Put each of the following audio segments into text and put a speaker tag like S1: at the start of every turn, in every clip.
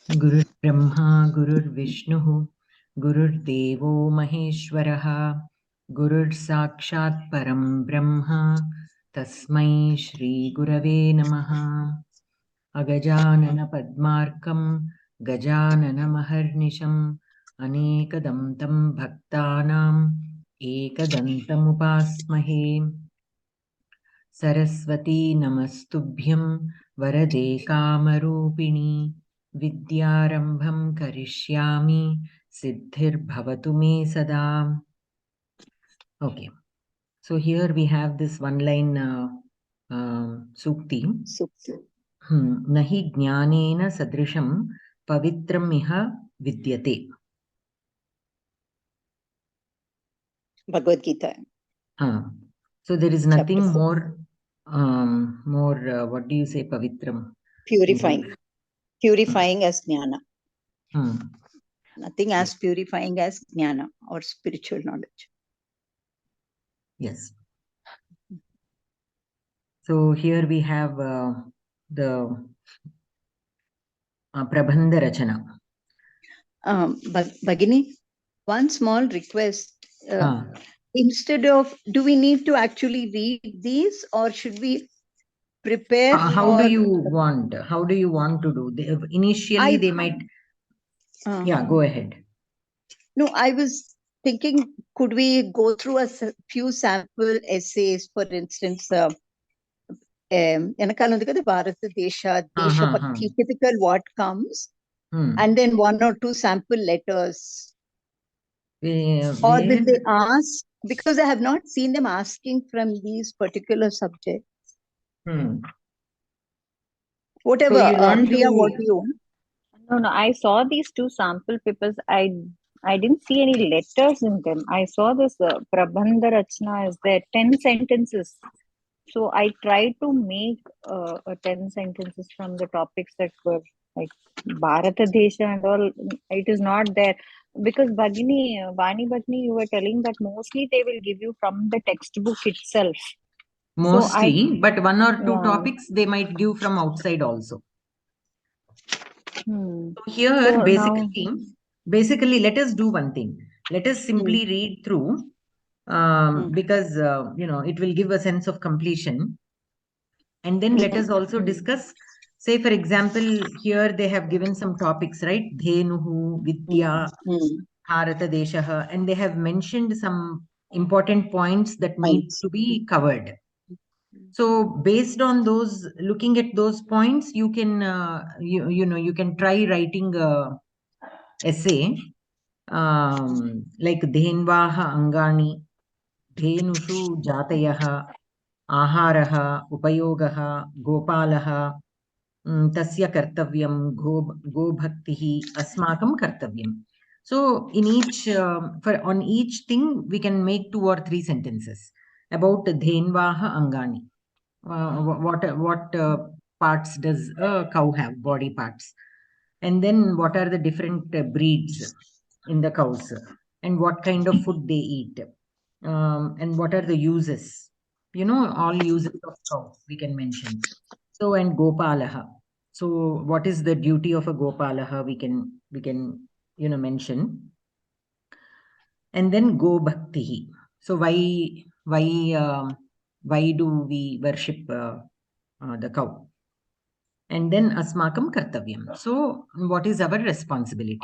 S1: Guru Brahma, Guru Vishnu, Guru Devo Maheshwaraha, Guru Sakshat Param Brahma, Tasmai Shri Gurave Namaha. Agajanana Padmarkam, Gajanana Maharnisham, Anekadam Tam Bhaktanam, Ekadantam Upasmahe. Saraswati Namastubhyam, Varade Kamarupini, Vidyarambham Karishyami, Siddhir Bhavatu Me Sada. Okay, so here we have this one line sukti. Nahi jnanena sadrisham pavitram iha vidyate.
S2: Bhagavad Gita.
S1: So there is nothing
S2: Chapter
S1: more, what do you say, pavitram?
S2: Purifying as jnana. Nothing as purifying as jnana or spiritual knowledge.
S1: Yes. So here we have the Prabandha Rachana.
S2: Bhagini, one small request. Instead of, do we need to actually read these, or should we prepare?
S1: How do you want to do? Initially, they might. Yeah, go ahead.
S2: No, I was thinking, could we go through a few sample essays, for instance, bhAratIya, typical what comes, and then one or two sample letters. Or will they ask? Because I have not seen them asking from these particular subjects. Whatever, Priya, what do you want?
S3: No, I saw these two sample papers. I didn't see any letters in them. I saw this Prabandha Rachna is there, 10 sentences. So I tried to make 10 sentences from the topics that were like Bharata Desha and all. It is not there. Because Vani Bhagini, you were telling that mostly they will give you from the textbook itself.
S1: Mostly, but one or two topics they might give from outside also. So here, basically, let us do one thing. Let us simply read through, because it will give a sense of completion. And then let us also discuss. Say, for example, here they have given some topics, right? Dhenuhu, Vidya, Bharata Deshaha, and they have mentioned some important points that need to be covered. So based on those, looking at those points, you can you can try writing a essay like Dhenvaha Angani, Dhenushu Jatayaha, Aharaha, Upayogaha, Gopalaha, Tasya Kartavyam, Go Bhaktihi, Asmakam Kartavyam. So in each on each thing we can make 2 or 3 sentences about Dhenvaha Angani. What parts does a cow have, body parts, and then what are the different breeds in the cows, and what kind of food they eat, and what are the uses, all uses of cow we can mention. So, and Gopalaha. So what is the duty of a Gopalaha we can mention. And then Go Bhaktihi. So why do we worship the cow? And then Asmakam Kartavyam. So what is our responsibility?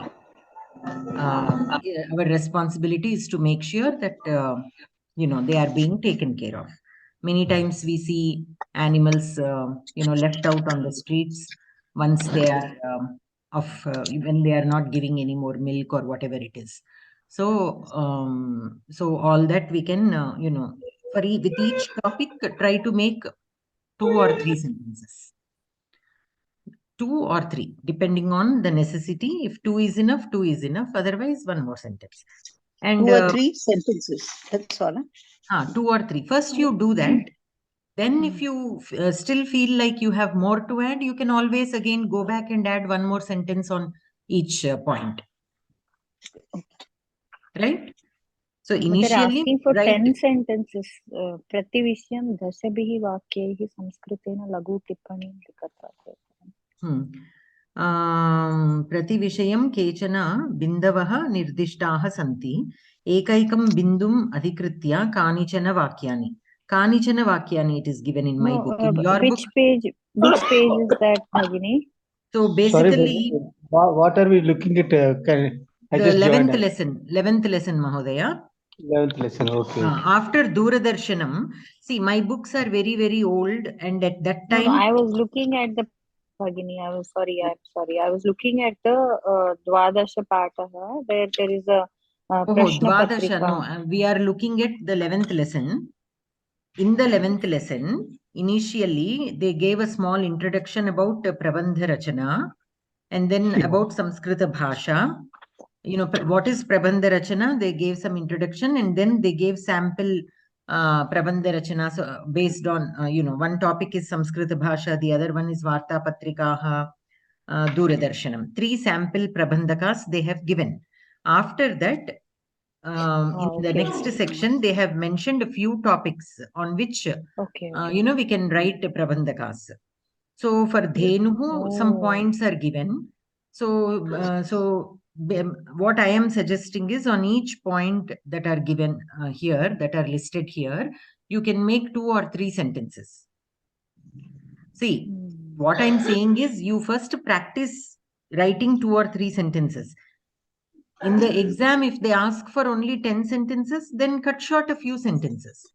S1: Our responsibility is to make sure that they are being taken care of. Many times we see animals left out on the streets once they are when they are not giving any more milk or whatever it is. So so all that we can with each topic try to make 2 or 3 sentences. 2 or 3, depending on the necessity. If 2 is enough, 2 is enough. Otherwise, 1 more sentence. And
S2: 2 or 3 sentences. That's all.
S1: 2 or 3. First, you do that. Then, if you still feel like you have more to add, you can always again go back and add 1 more sentence on each point. Right? So initially,
S3: they're asking for 10 sentences. Prativisham dashabhihi vakyaihi samskritena lagu tippanim likatva.
S1: प्रतिविषयं केचन बिन्दवः निर्दिष्टाः सन्ति एकैकं बिन्दुम् अधिकृत्य कानिचन वाक्यानि it is given in my book. In your
S3: which page is that, Bhagini?
S1: So basically,
S4: sorry, what are we looking at?
S1: The 11th lesson, Mahodaya.
S4: 11th lesson, okay.
S1: After Doordarshanam, see, my books are very, very old, and at that time...
S3: No, I was looking at the Bhagini. I'm sorry. I was looking at the Dwadasha Pataha, where there is a Prashna
S1: Dwadasha,
S3: Patrika.
S1: no, we are looking at the 11th lesson. In the 11th lesson, initially, they gave a small introduction about Prabandha Rachana, and then about Samskrita Bhasha. You know, what is Prabandha Rachana? They gave some introduction, and then they gave sample Prabandha Rachana. So based on, one topic is Samskrita Bhasha, the other one is Varta Patrikaha, Doordarshanam. 3 sample Prabandhakas they have given. After that, in the next section, they have mentioned a few topics on which, we can write Prabandhakas. So for Dhenuhu, some points are given. So what I am suggesting is, on each point that are given here, that are listed here, you can make 2 or 3 sentences. See, what I'm saying is, you first practice writing 2 or 3 sentences. In the exam, if they ask for only 10 sentences, then cut short a few sentences.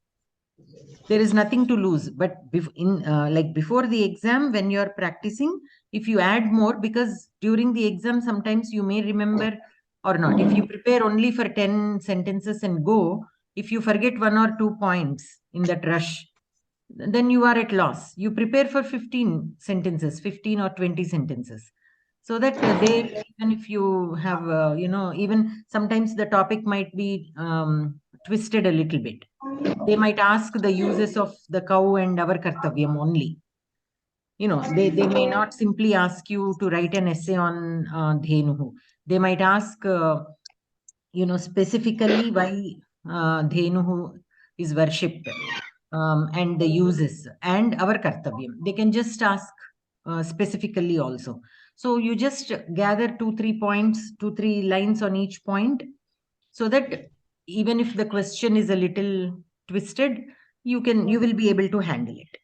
S1: There is nothing to lose. But before the exam, when you are practicing, if you add more, because during the exam, sometimes you may remember or not. If you prepare only for 10 sentences and go, if you forget 1 or 2 points in that rush, then you are at loss. You prepare for 15 sentences, 15 or 20 sentences. So that there, even if you have, even sometimes the topic might be twisted a little bit. They might ask the uses of the cow and our kartavyam only. They may not simply ask you to write an essay on Dhenuhu. They might ask, specifically why Dhenuhu is worshipped, and the uses and our kartavyam. They can just ask specifically also. So you just gather 2-3 points, 2-3 lines on each point, so that even if the question is a little twisted, you will be able to handle it.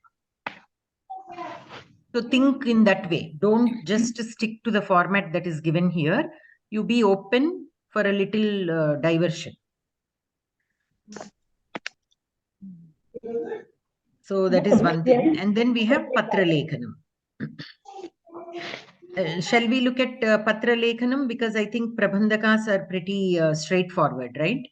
S1: So think in that way. Don't just stick to the format that is given here. You be open for a little diversion. So that is one thing. And then we have Patralekhanam. Shall we look at Patralekhanam? Because I think Prabandhakas are pretty straightforward, right?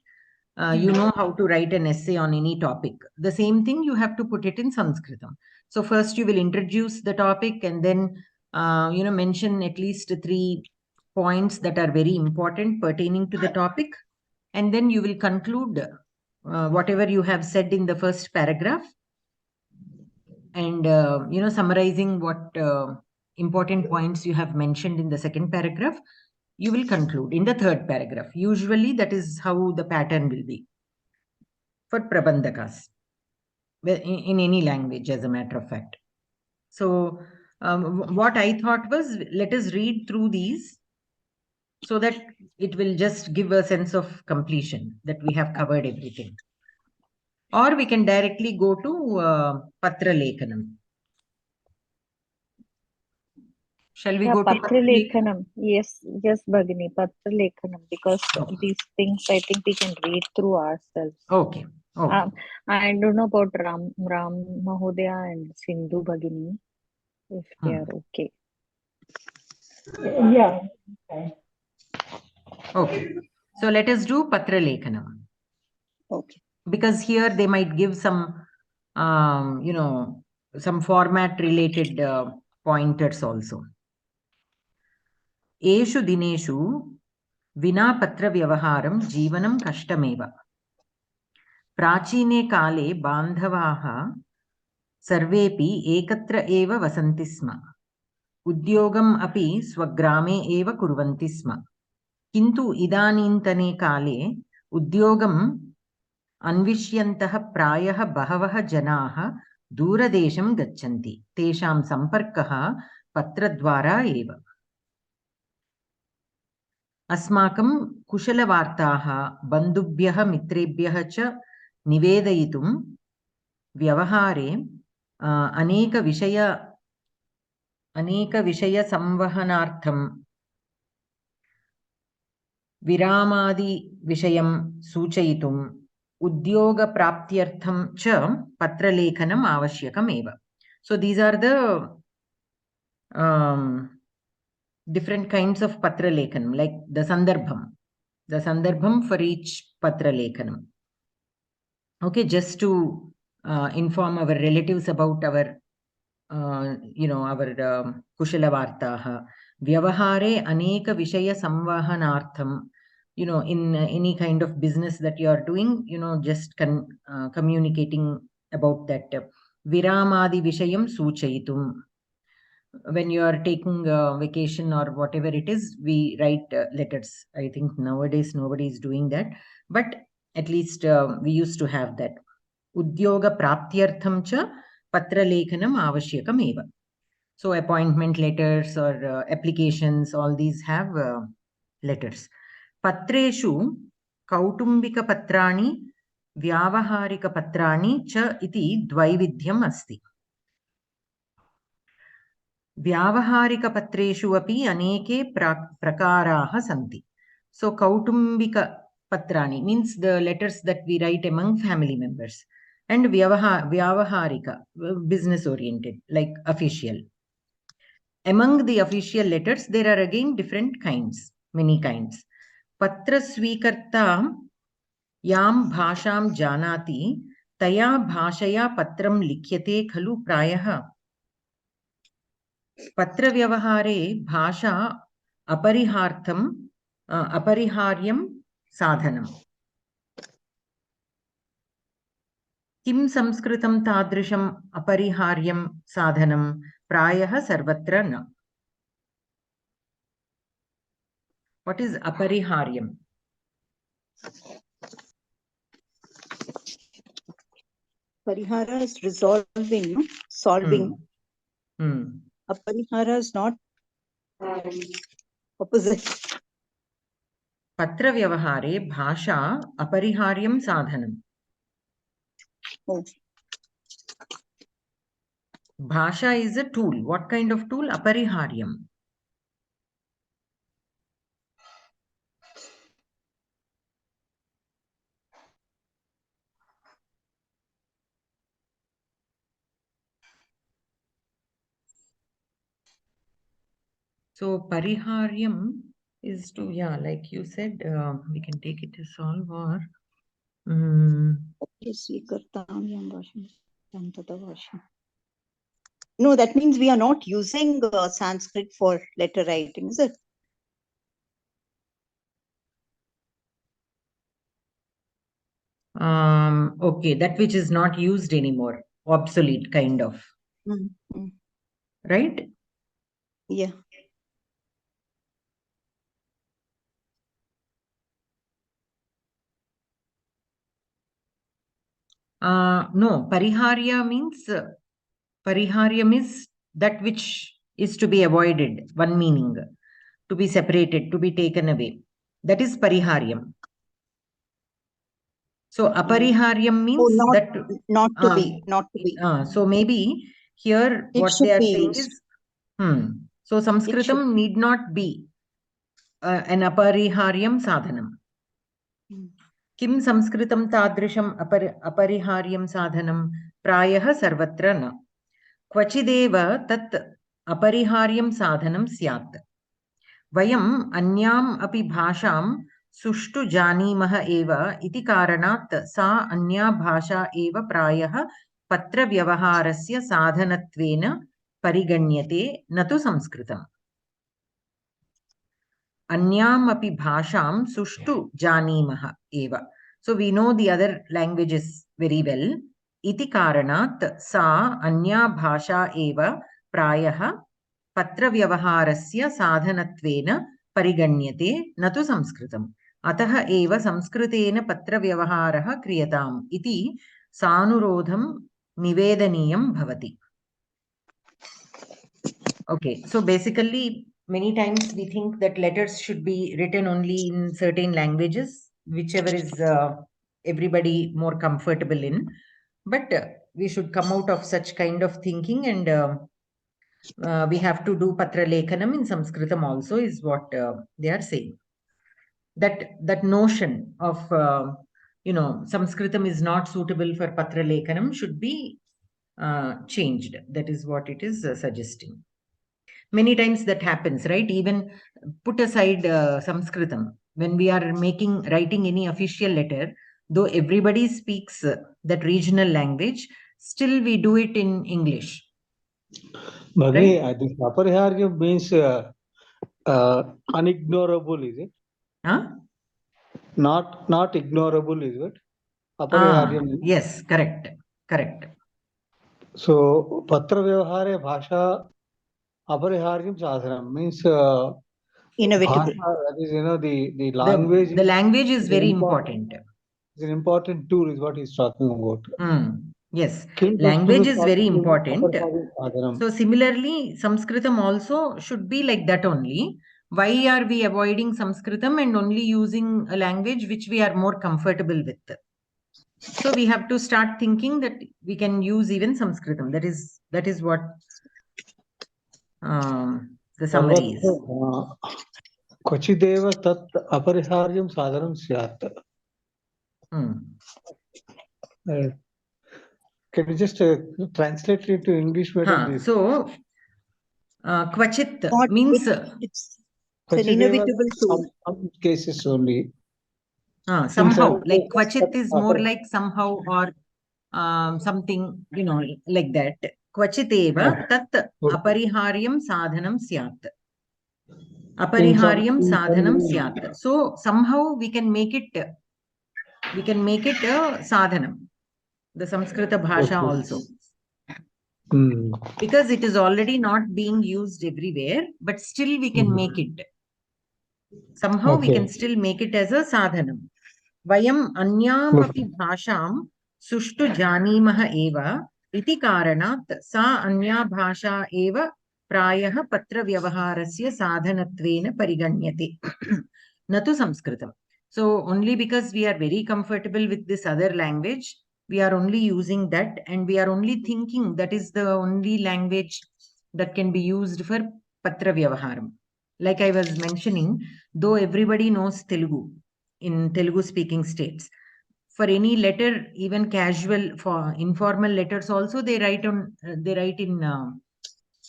S1: You know how to write an essay on any topic. The same thing, you have to put it in Samskritam. So first you will introduce the topic, and then, mention at least 3 points that are very important pertaining to the topic. And then you will conclude whatever you have said in the first paragraph. And, summarizing what important points you have mentioned in the second paragraph, you will conclude in the third paragraph. Usually that is how the pattern will be for Prabandhakas in any language, as a matter of fact. So what I thought was, let us read through these so that it will just give a sense of completion, that we have covered everything. Or we can directly go to Patralekhanam. Shall we go to
S3: Patralekhanam? Yes, Bhagini, Patralekhanam, because these things I think we can read through ourselves.
S1: Okay.
S3: I don't know about Ram Mahodaya and Sindhu Bhagini, if they are okay.
S2: Yeah.
S1: Okay. So let us do Patralekhanam.
S2: Okay.
S1: Because here they might give some, some format related pointers also. Eshu dineshu vina patra vyavaharam jivanam kashtameva. Prachine kale bandhavaha sarvepi ekatra eva vasanti sma. Udyogam api swagrame eva kurvanti sma. Kintu idanintane kale udyogam अन्विष्यन्तः प्रायः बहवः जनाः दूरदेशं गच्छन्ति. तेषां सम्पर्कः पत्रद्वारा एव. अस्माकं कुशलवार्ताः बन्धुभ्यः मित्रेभ्यः च निवेदयितुं व्यवहारे अनेकविषयसंवहनार्थं विरामादिविषयं सूचयितुम् उद्योगप्राप्त्यर्थं च पत्रलेखनम् आवश्यकमेव. So these are the different kinds of patralekhanam, like the sandarbham for each patralekhanam. Okay, just to inform our relatives about our our kushala vartaah. Vyavahare aneka vishaya samvahanartham. In any kind of business that you are doing, just communicating about that. Viramadi vishayam suchayitum. When you are taking a vacation or whatever it is, we write letters. I think nowadays nobody is doing that, but at least we used to have that. Udyoga praptyartham cha patralekhanam avashyakam eva. So appointment letters or applications, all these have letters. Patreshu kautumbika patrani vyavaharika patrani cha iti dvaividhyam asti. व्यावहारिकपत्रेषु अपि अनेके प्रकाराः सन्ति. So kautumbika patrani means the letters that we write among family members, and vyavaharika, business oriented, like official. Among the official letters there are again different kinds, many kinds. Patra swikarta yam bhasham janati taya bhashaya patram likhyate khalu prayah. Patra vyavahare bhasha अपरिहार्यं साधनम्. किं संस्कृतं तादृशम् अपरिहार्यं साधनं प्रायः सर्वत्र न. What is अपरिहार्यं?
S2: Parihara is resolving, no? Solving. Aparihara is not opposite.
S1: Patra vyavahare bhasha apariharyam sadhanam.
S2: Oh.
S1: Bhasha is a tool. What kind of tool? Apariharyam. So pariharyam is to, like you said, we can take it to solve or
S2: no, that means we are not using Sanskrit for letter writing, is it?
S1: Okay, that which is not used anymore, obsolete kind of. Right?
S2: Yeah.
S1: No, pariharya means pariharyam is that which is to be avoided, one meaning, to be separated, to be taken away. That is pariharyam. So apariharyam means
S2: not to be.
S1: So maybe here what they are saying is, so Samskritam need not be an apariharyam sadhanam. Kim Samskritam tadrisham apariharyam sadhanam prayah sarvatra na. Kvachideva tat apariharyam sadhanam syat. Vayam anyam api bhasham sushtu janimah eva iti karanat sa anya bhasha eva prayah patra vyavaharasya sadhanatvena pariganyate natu Samskritam. Anyam api bhasham sushtu janimah eva. So we know the other languages very well. Iti karanat sa anya bhasha eva prayah patra vyavaharasya sadhanatvena pariganyate natu Samskritam. Atah eva Samskritena patra vyavaharah kriyatam iti sanurodham nivedaniyam bhavati. Okay, so basically many times we think that letters should be written only in certain languages, whichever is everybody more comfortable in. But we should come out of such kind of thinking, and we have to do Patralekanam in Samskritam also, is what they are saying. That notion of Samskritam is not suitable for Patralekanam should be changed. That is what it is suggesting. Many times that happens, right? Even put aside Samskritam, when we are writing any official letter, though everybody speaks that regional language, still we do it in English.
S4: Bhagini, I think Apariharya means unignorable, is it?
S1: Huh?
S4: Not ignorable, is it? Apariharya means.
S1: Yes, correct.
S4: So Patra Vyavahare Bhasha Apariharyam Sadhanam means
S2: inevitable.
S4: Bhasha, that is, the language.
S1: The language is very important.
S4: It's an important tool, is what he's talking about.
S1: Yes, language is very important. So similarly, Samskritam also should be like that only. Why are we avoiding Samskritam and only using a language which we are more comfortable with? So we have to start thinking that we can use even Samskritam. That is what the summary is.
S4: Kvachideva tat apariharyam sadhanam syat. Can you just translate it to English?
S1: So, kvachit means
S2: it's an inevitable tool.
S4: Some cases only.
S1: Somehow, like kvachit is more like somehow or something, like that. Kvachiteva tat apariharyam sadhanam syat. Apariharyam sadhanam syat. So somehow we can make it a sadhanam, the Samskrita bhasha also. Because it is already not being used everywhere, but still we can make it. Somehow we can still make it as a sadhanam. Vayam anyam api bhasham sushtu janimaha eva iti karanat sa anya bhasha eva prayaha patra vyavaharasya sadhanatvena pariganyate natu Samskritam. So only because we are very comfortable with this other language, we are only using that, and we are only thinking that is the only language that can be used for patra vyavaharam. Like I was mentioning, though everybody knows Telugu in Telugu speaking states, for any letter, even casual, for informal letters also, they write in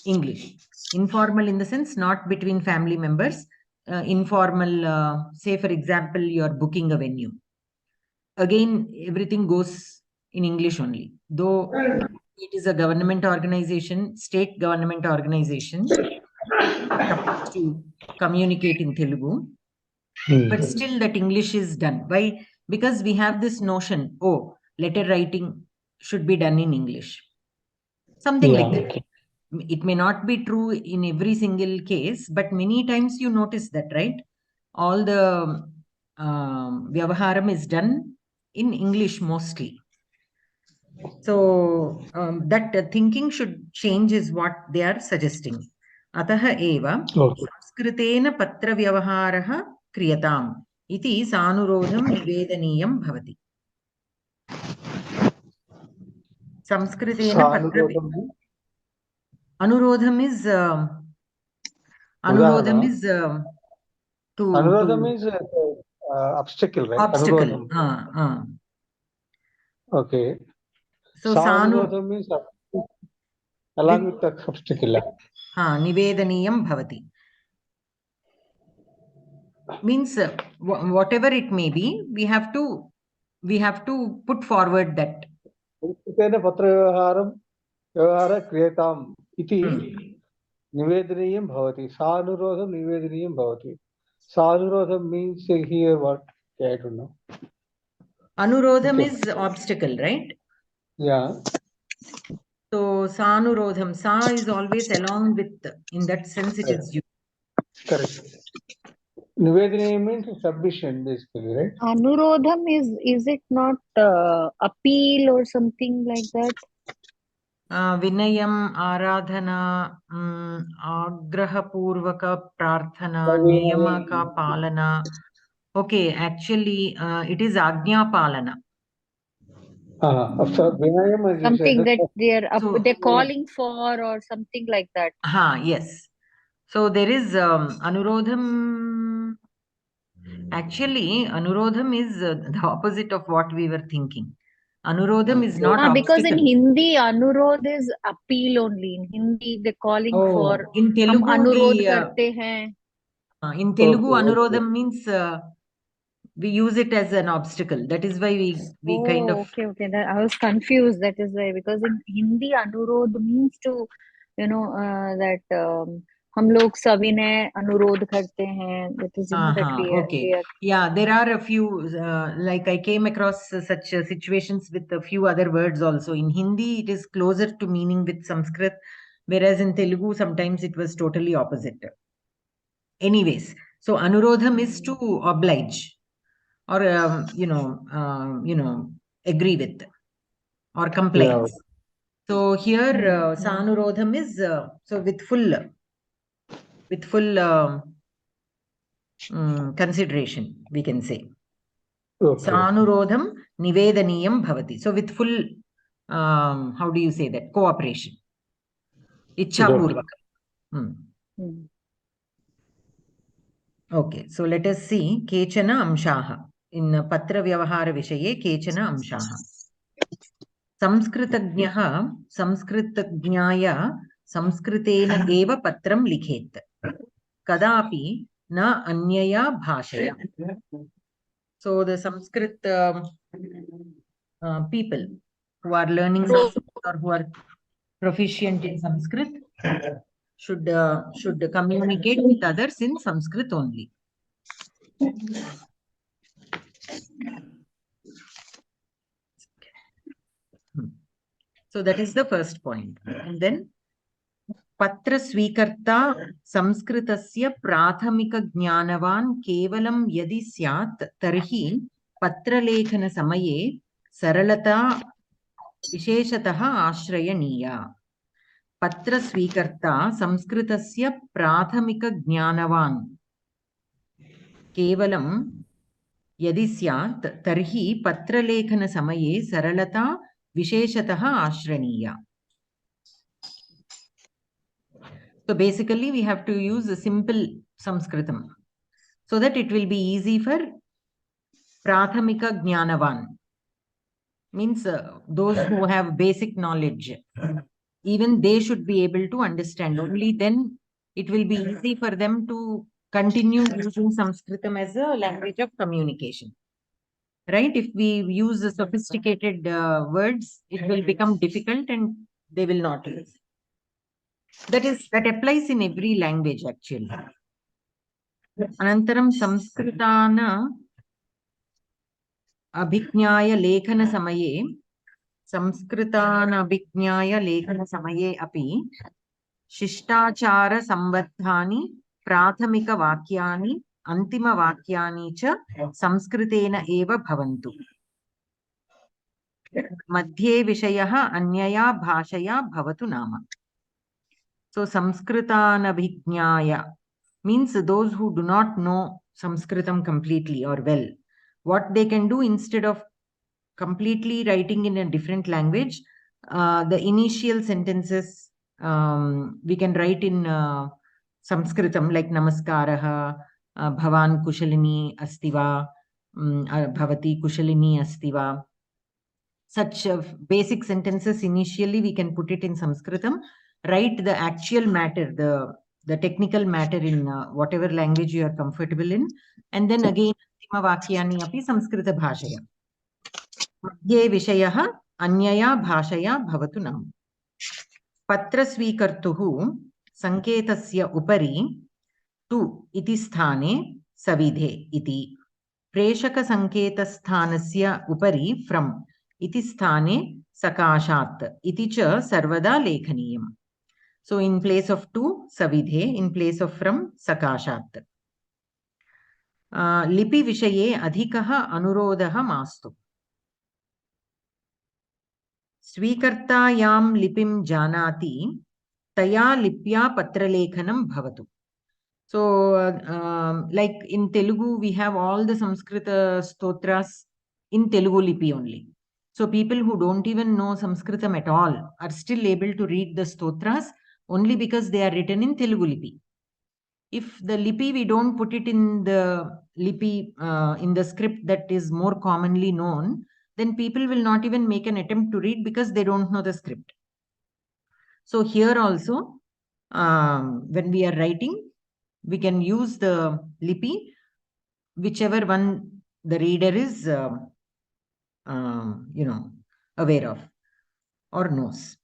S1: English. Informal in the sense not between family members. Informal, say for example, you are booking a venue. Again, everything goes in English only. Though it is a government organization, state government organization, supposed to communicate in Telugu, but still that English is done. Why? Because we have this notion, letter writing should be done in English. Something like that. It may not be true in every single case, but many times you notice that, right? All the Vyavaharam is done in English mostly. So that thinking should change is what they are suggesting. Ataha eva Samskritena patra vyavaharaha kriyatam iti sanurodham nivedaniyam bhavati. Samskritena patra Anurodham is
S4: Anurodham is obstacle, right?
S1: Obstacle.
S4: Okay.
S1: So
S4: Sanurodham means along with the obstacle.
S1: Nivedaniyam bhavati. Means whatever it may be, we have to put forward that.
S4: Patra vyavahara kriyatam iti nivedaniyam bhavati. Sanurodham nivedaniyam bhavati. Sanurodham means here what? I don't know.
S1: Anurodham is obstacle, right?
S4: Yeah.
S1: So sanurodham, sa is always along with, in that sense it is used.
S4: Correct. Nivedaniyam means submission, basically, right?
S3: Anurodham is it not appeal or something like that?
S1: Vinayam, Aradhana, Agrahapurvaka Prarthana, Niyamaka Palana. Okay, actually, it is Agnya Palana.
S4: So Vinayam, as you
S3: Something
S4: said,
S3: that they're calling for, or something like that.
S1: Yes. So there is Anurodham. Actually, Anurodham is the opposite of what we were thinking. Anurodham is not
S3: because in
S1: obstacle.
S3: Hindi, Anurodh is appeal only. In Hindi, they're calling for.
S1: In Telugu,
S3: Anurodh karte hain.
S1: In Telugu, Anurodham means we use it as an obstacle. That is why we kind of.
S3: Okay. I was confused. That is why, because in Hindi, Anurodh means to, that हम लोग सविनय अनुरोध करते हैं. That is, that
S1: Okay. Yeah, there are a few, like I came across such situations with a few other words also. In Hindi, it is closer to meaning with Sanskrit, whereas in Telugu, sometimes it was totally opposite. Anyways, so Anurodham is to oblige or, agree with or comply. Yeah. So here, Sanurodham is so with full consideration, we can say. Sanurodham nivedaniyam bhavati. So with full, how do you say that? Cooperation. Ichhapurvakam. Okay, so let us see kechana amshaha. In patra vyavahara vishaye kechana amshaha. Samskritagnyah samskritagnyaya samskritena eva patram likhet. Kadapi na anyaya bhashaya. So the Sanskrit people who are learning Sanskrit or who are proficient in Sanskrit should communicate with others in Sanskrit only. So that is the first point. And then Patra Swikarta Samskritasya Prathamika Jnanavan Kevalam Yadi Syat Tarhi Patralekhana Samaye Saralata Visheshataha Ashrayaniya. Patra Swikarta Samskritasya Prathamika Jnanavan Kevalam Yadi Syat Tarhi Patralekhana Samaye Saralata Visheshataha Ashraniya. So basically, we have to use a simple Samskritam so that it will be easy for Prathamika Jnanavan. Means those who have basic knowledge, even they should be able to understand. Only then it will be easy for them to continue using Sanskritam as a language of communication. Right? If we use the sophisticated words, it will become difficult and they will not use. That applies in every language actually. Anantaram Samskritana Abhijnaya Lekhana Samaye Samskritana Abhijnaya Lekhana Samaye api Shishtachara Sambadhani Prathamika Vakyani Antima Vakyani cha Samskritena eva bhavantu. Madhye Vishayaha Anyaya Bhashaya Bhavatu Nama. So Samskritana Abhijnaya means those who do not know Sanskritam completely or well. What they can do instead of completely writing in a different language, the initial sentences we can write in Samskritam like Namaskaraha, Bhavan Kushalini Astiva, Bhavati Kushalini Astiva. Such basic sentences initially we can put it in Sanskritam, write the actual matter, the technical matter in whatever language you are comfortable in, and then again Antima Vakyani api Samskrita Bhashaya. Madhye Vishayaha Anyaya Bhashaya Bhavatu Nam. Patra Swikartuhu Sanketasya Upari Tu iti sthane Savidhe iti. Preshaka Sanketasthanasya Upari from iti sthane Sakashat iti cha Sarvada Lekhaniyam. So in place of to, Savidhe, in place of from, Sakashat. Lipi Vishaye Adhikaha Anurodhaha Mastu. Svikartayam lipim janati taya lipya patralekhanam bhavatu. So, like in Telugu, we have all the Samskrita stotras in Telugu lipi only. So, people who don't even know Samskritam at all are still able to read the stotras only because they are written in Telugu lipi. If the lipi, we don't put it in the lipi, in the script that is more commonly known, then people will not even make an attempt to read because they don't know the script. So, here also, when we are writing, we can use the lipi, whichever one the reader is, aware of or knows.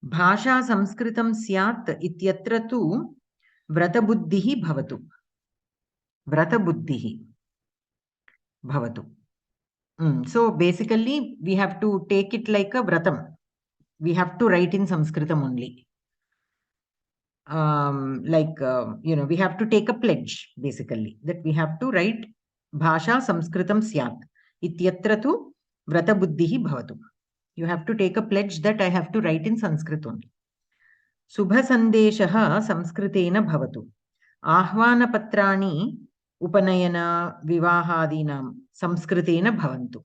S1: Bhasha samskritam syat ityatra tu vratabuddhihi bhavatu. Vratabuddhihi bhavatu. So basically, we have to take it like a vratam. We have to write in Samskritam only. We have to take a pledge, basically, that we have to write Bhasha Samskritam Syat. Ityatra tu Vrata Buddhihi Bhavatu. You have to take a pledge that I have to write in Sanskrit only. Subha Sandeshaha Samskritena Bhavatu. Ahvana Patrani Upanayana Vivahadinam Samskritena Bhavantu.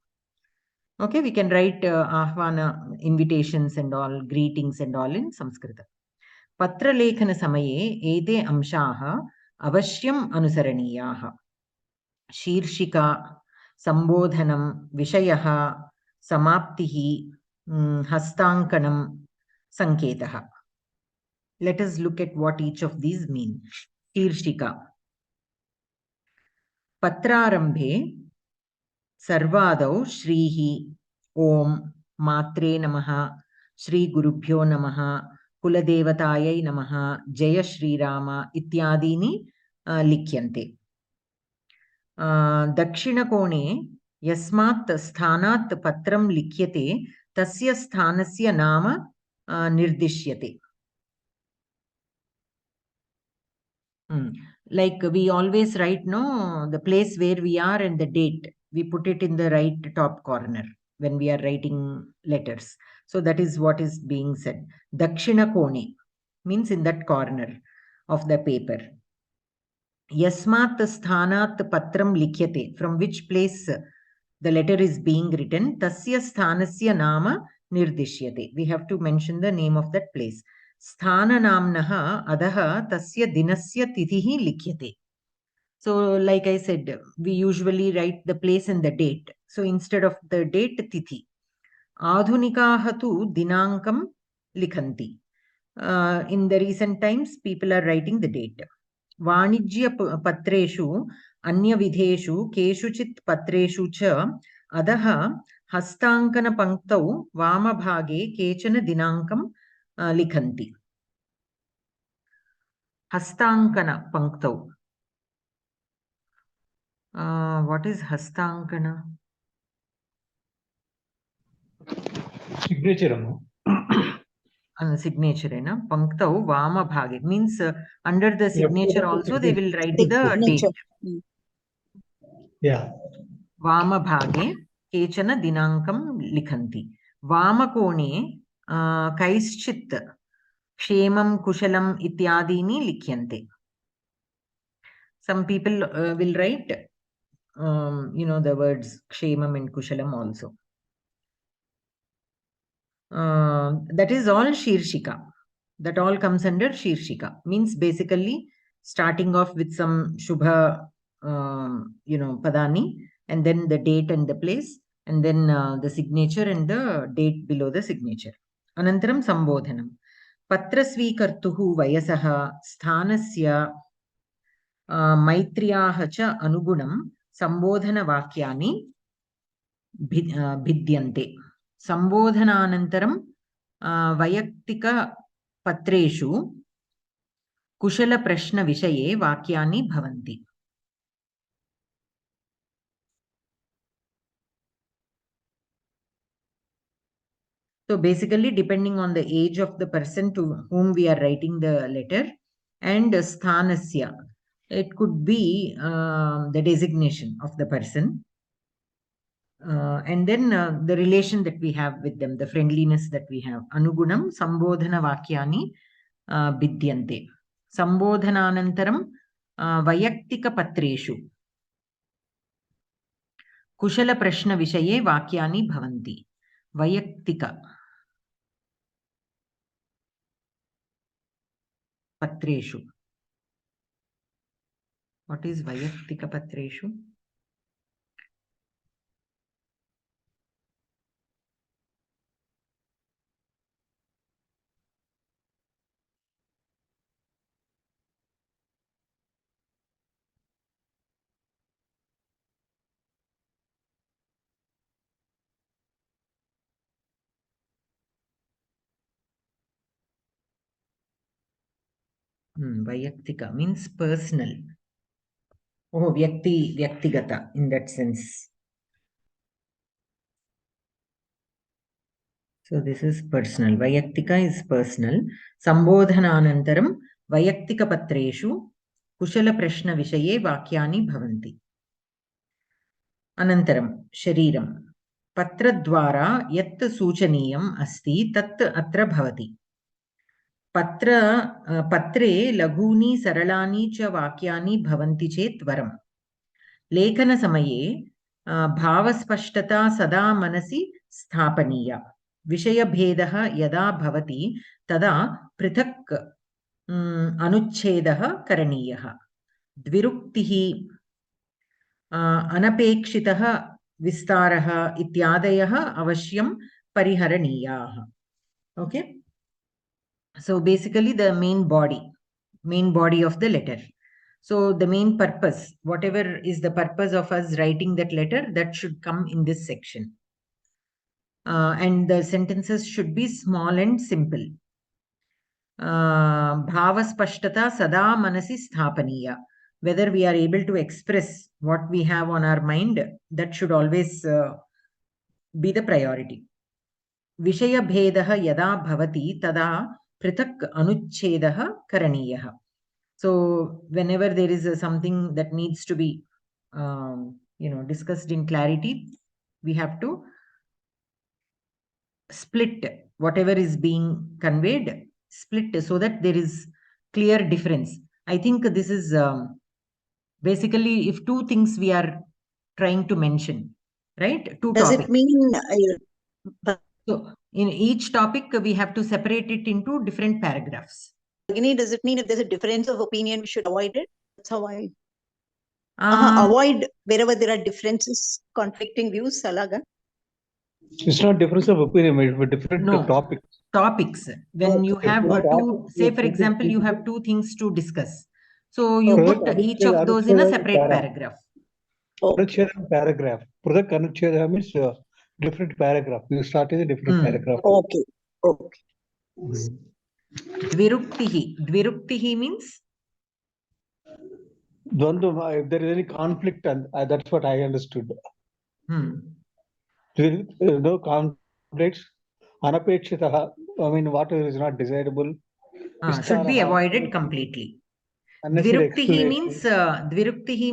S1: Okay, we can write Ahvana invitations and all, greetings and all in Samskrita. Patralekhana samaye ete amshaha avashyam anusaraniyah. Shirshika, Sambodhanam, Vishayaha, Samaptihi, Hastankanam, Sanketaha. Let us look at what each of these mean. Shirshika. Patrarambhe, Sarvadau, Shrihi, Om, Matre Namaha, Shri Gurubhyo Namaha, Kuladevatayai Namaha, Jaya Shri Rama, Ityadini Likyante. Dakshinakone Yasmat Sthanat Patram Likyate Tasya Sthanasya Nama Nirdishyate. Like we always write, no, the place where we are and the date, we put it in the right top corner when we are writing letters. So that is what is being said. Dakshina Kone means in that corner of the paper. Yasmat sthanat patram likhyate, from which place the letter is being written, tasya sthanasya nama nirdishyate. We have to mention the name of that place. Sthana namnaha adaha tasya dinasya tithihi likhyate. So, like I said, we usually write the place and the date. So, instead of the date, tithi. Adhunikaha tu dinankam likhanti. In the recent times, people are writing the date. Vanijya patreshu anyavidheshu keshuchit patreshu cha adaha hastankana panktau vamabhage kechana dinankam likhanti. Hastankana panktau. What is hastankana?
S4: Signature.
S1: Signature, Panktau Vama Bhage means under the signature also they will write the date.
S4: Yeah.
S1: Vama Bhage Kechana Dinankam Likhanti. Vama Kone Kaischit Kshemam Kushalam Ityadini Likhyante. Some people will write the words Kshemam and Kushalam also. That is all Shirshika. That all comes under Shirshika. Means basically starting off with some Shubha, Padani, and then the date and the place, and then the signature and the date below the signature. Anantaram Sambodhanam. Patrasvikartuhu Vayasaha Sthanasya Maitriyaha cha Anugunam Sambodhana Vakyani Bhidyante. Sambodhananantaram Vayaktika Patreshu Kushala Prashna Vishaye Vakyani Bhavanti. So basically, depending on the age of the person to whom we are writing the letter and sthanasya, it could be the designation of the person. And then the relation that we have with them, the friendliness that we have. Anugunam sambodhana vakyani bidyante. Sambodhananantaram vayaktika patreshu kushala prashna vishaye vakyani bhavanti. Vayaktika patreshu. What is vayaktika patreshu? Vayaktika means personal. Oh, vyaktigata in that sense. So this is personal. Vayaktika is personal. Sambodhananantaram vayaktika patreshu kushala prashna vishaye vakyani bhavanti. Anantaram shariram. Patradvara yat suchaniyam asti tat atra bhavati. Patre laguni saralani cha vakyani bhavanti chet varam. Lekana samaye bhavaspashtata sada manasi sthapaniya. Vishayabhedah yada bhavati tada prithak anuchchedah karaniyah. Dviruktihi anapekshitah vistarah ityadayah avashyam pariharaniyah. Okay. So basically the main body of the letter. So the main purpose, whatever is the purpose of us writing that letter, that should come in this section. And the sentences should be small and simple. Bhavaspashtata sada manasi sthapaniya. Whether we are able to express what we have on our mind, that should always be the priority. Vishaya bhedah yada bhavati tada prithak anuchchedah karaniyah. So whenever there is something that needs to be discussed in clarity, we have to split whatever is being conveyed, split so that there is clear difference. I think this is basically if two things we are trying to mention, right? Two
S2: Does
S1: topics.
S2: It mean
S1: so in each topic we have to separate it into different paragraphs.
S2: Does it mean if there's a difference of opinion we should avoid it? That's how I avoid wherever there are differences, conflicting views, Salaga.
S4: It's not difference of opinion, but different topics.
S1: When you have two, say for example, you have two things to discuss. So you put each of those in a separate paragraph.
S4: Paragraph. Pradhak Anuchcheda means different paragraph. You start in a different paragraph.
S2: Okay.
S1: Dviruktihi means?
S4: Dvandva, if there is any conflict, and that's what I understood. No conflicts. Anapekshitaha, I mean, whatever is not desirable.
S1: Should be avoided completely. Dviruktihi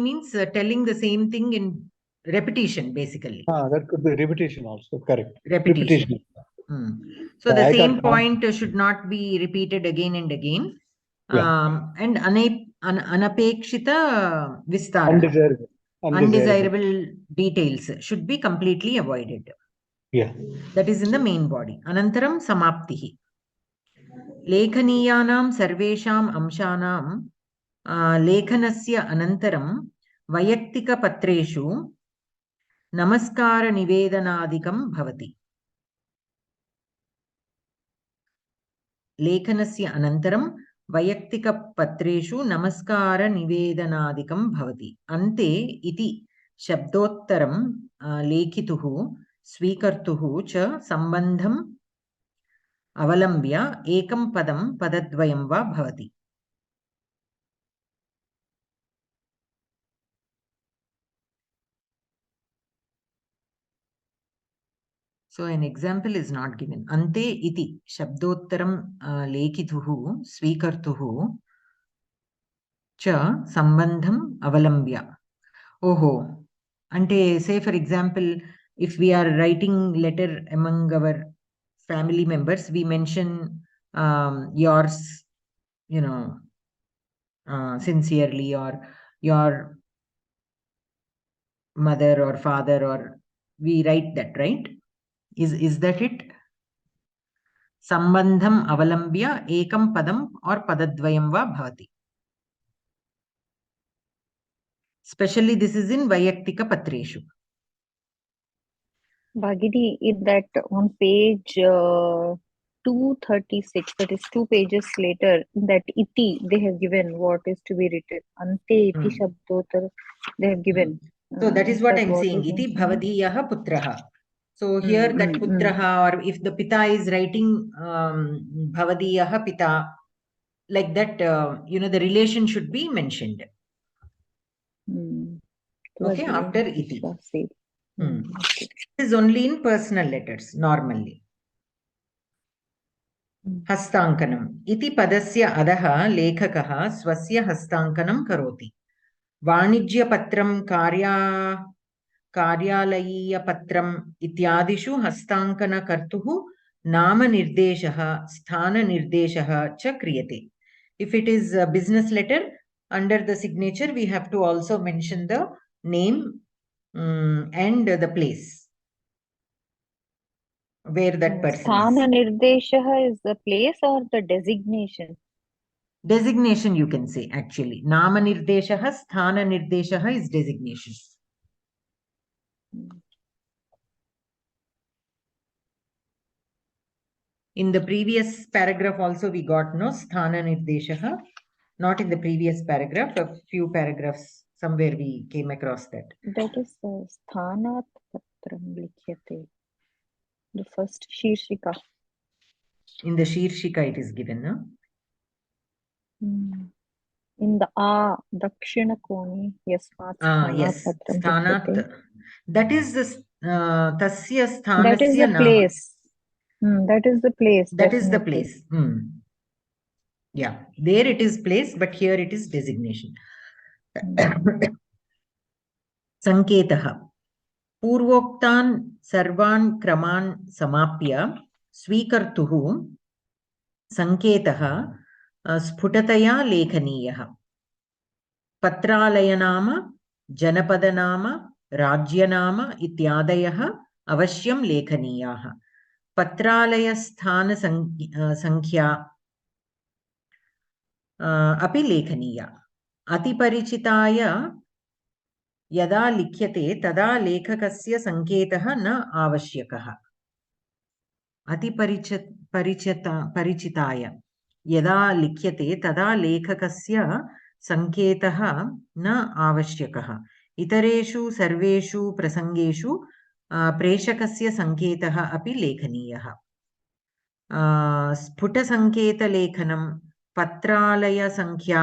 S1: means telling the same thing in repetition, basically.
S4: That could be repetition also, correct.
S1: Repetition. So the same point should not be repeated again and again. And anapekshita vistara, undesirable details should be completely avoided. That is in the main body. Anantaram samaptihi. Lekhaniyanam sarvesham amshanam lekhanasya anantaram vayaktika patreshu namaskara nivedanadikam bhavati. Lekhanasya anantaram vayaktika patreshu namaskara nivedanadikam bhavati. Ante iti shabdottaram lekhituhu svikartuhu cha sambandham avalambya ekam padam padadvayam va bhavati. So an example is not given. Ante iti shabdottaram lekhituhu svikartuhu cha sambandham avalambya. Oho. Ante, say for example, if we are writing letter among our family members, we mention yours, sincerely, or your mother or father, or we write that, right? Is that it? Sambandham avalambya ekam padam or padadvayam va bhavati. Especially this is in Vayaktika Patreshu.
S3: Bhagini, in that on page 236, that is 2 pages later, that iti they have given what is to be written. Ante iti shabdotar they have given.
S1: So that is what I'm saying. Iti bhavatiyaha putraha. So here that putraha, or if the pita is writing bhavatiyaha pita, like that, the relation should be mentioned. Okay, after iti. It is only in personal letters, normally. Hastankanam. Iti padasya adaha lekhakaha swasya hastankanam karoti. Vanijyapatram कार्यालयीयपत्रम् इत्यादिषु हस्ताङ्कनकर्तुः नामनिर्देशः स्थाननिर्देशः च क्रियते. If it is a business letter, under the signature we have to also mention the name and the place where that person is.
S3: Sthana is the place or the designation?
S1: Designation, you can say, actually. Nama nirdeshaha, sthana nirdeshaha is designation. In the previous paragraph also we got no sthana nirdeshaha. Not in the previous paragraph, a few paragraphs somewhere we came across that.
S3: That is sthanat patram likhyate. The first shirshika.
S1: In the shirshika it is given, no?
S3: In the dakshina koni yasmat
S1: yes, sthanat. That is the tasya sthanasya
S3: that is the place. That is the place.
S1: That is the place. Yeah, there it is place, but here it is designation. Sanketaha. Purvoktan sarvan kraman samapya swikartuhu sanketaha sphutataya lekhaniyaha. Patralayanama, janapadanama, rajyanama ityadayaha avashyam lekhaniyaha. Patralayasthana sankhya api lekhaniya. Atiparichitaya यदा लिख्यते तदा लेखकस्य संकेतः न आवश्यकः. परिचिताय यदा लिख्यते तदा लेखकस्य संकेतः न आवश्यकः. इतरेषु सर्वेषु प्रसंगेषु प्रेषकस्य संकेतः अपि लेखनीयः. स्फुटसंकेतलेखनं पत्रालयसंख्या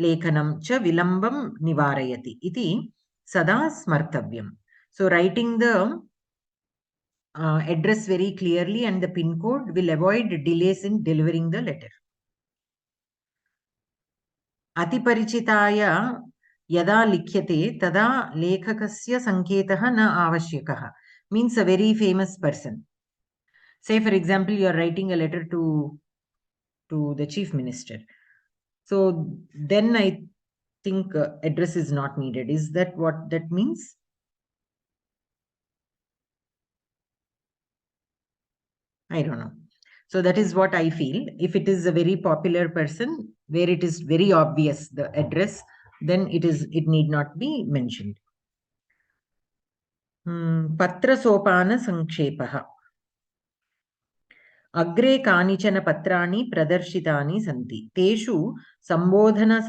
S1: लेखनं च विलम्बं निवारयति इति sada smartavyam. So writing the address very clearly and the pin code will avoid delays in delivering the letter. Atiparichitaya yada likhyate tada lekhakasya sanketah na avashyakah means a very famous person. Say for example you are writing a letter to the chief minister. So then I think address is not needed. Is that what that means? I don't know. So that is what I feel. If it is a very popular person where it is very obvious the address, then it need not be mentioned. Patra sopana sankshepaha. Agre kanichana patrani pradarshitani santi. Teshu sambodhana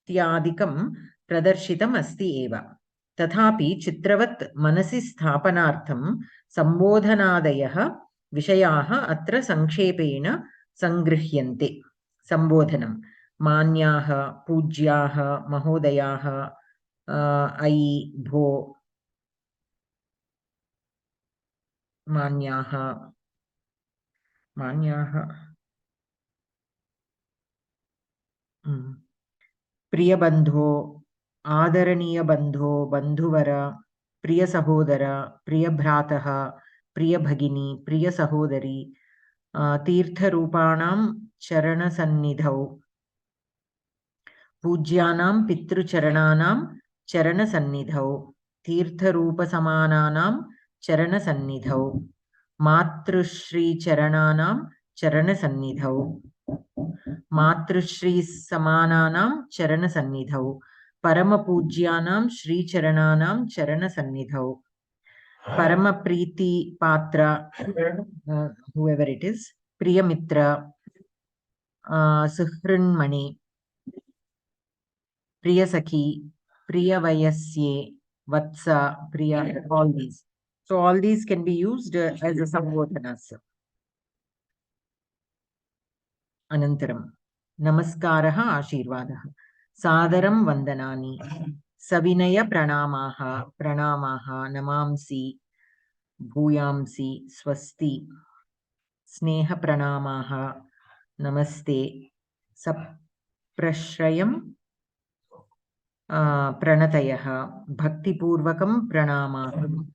S1: samaptyadikam pradarshitam asti eva. Tathapi chitravat manasi sthapanartham sambodhanadayaha विषयाः अत्र संक्षेपेण संगृह्यन्ते. संबोधनं मान्याः, पूज्याः, महोदयाः, अयि, भो, मान्याः, प्रियबन्धो, आदरणीयबन्धो, बन्धुवर, Priya Sahodara, Priya Bhrataha, Priya Bhagini, Priya Sahodari, Tirtha Rupanam Charana Sannidhau, Pujyanam Pitru Charananam Charana Sannidhau, Tirtha Rupa Samananam Charana Sannidhau, Matrushri Charananam Charana Sannidhau, Matrushri Samananam Charana Sannidhau, Parama Pujyanam Shri Charananam Charana Sannidhau, Parama Preeti Patra, whoever it is, Priya Mitra, Suhrin Mani, Priya Sakhi, Priya Vayasye, Vatsa, Priya, all these. So all these can be used as a Sambodhanas. Anantaram. Namaskaraha Ashirvadaha. Sadaram Vandanani. Savinaya Pranamaha. Pranamaha Namamsi. Bhuyamsi. Swasti. Sneha Pranamaha. Namaste. Saprashrayam. Pranatayaha. Bhaktipurvakam Pranamaha.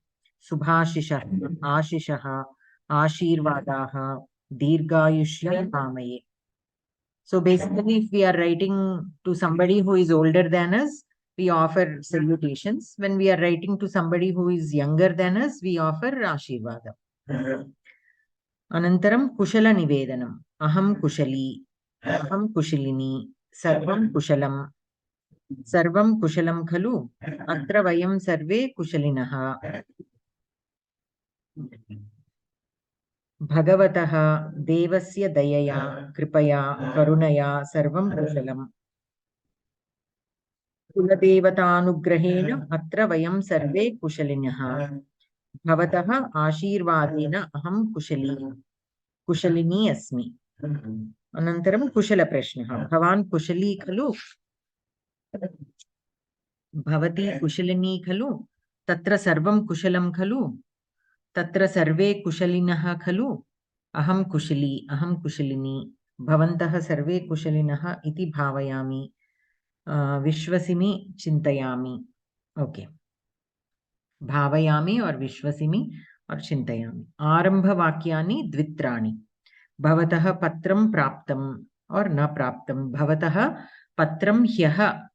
S1: Subhashishah. Ashishah. Ashirvadaha. Dirghayushyam Kamaye. So basically, if we are writing to somebody who is older than us, we offer salutations. When we are writing to somebody who is younger than us, we offer Ashirvada. Anantaram Kushala Nivedanam. Aham Kushali. Aham Kushilini. Sarvam Kushalam. Sarvam Kushalam Khalu. Atra Vayam Sarve Kushalinaha. Bhagavataha Devasya Dayaya Kripaya Karunaya Sarvam Kushalam. Kuladevatanugrahena atra vayam sarve kushalinah. Bhavatah Ashirvadena aham kushalini asmi. Anantaram Kushala Prashnah. Bhavan Kushali Khalu. Bhavati Kushalini Khalu. Tatra Sarvam Kushalam Khalu. Tatra Sarve Kushalinah Khalu. Aham Kushalini. Bhavantah Sarve Kushalinah iti bhavayami. Vishwasimi Chintayami. Okay. Bhavayami or Vishwasimi or Chintayami. Arambha Vakyani Dvitrani. Bhavataha Patram Praptam or Na Praptam. Bhavataha Patram Hyaha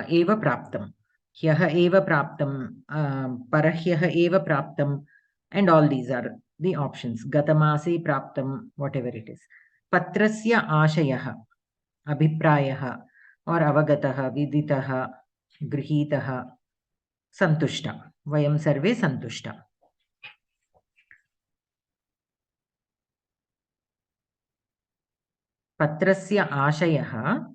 S1: Eva Praptam. Hyaha Eva Praptam. Parahyaha Eva Praptam. And all these are the options. Gatamase Praptam, whatever it is. Patrasya Ashayaha. Abhiprayaha or Avagataha, Viditaha, Grihitaha, Santushta. Vayam sarve santushta. Patrasya Ashayaha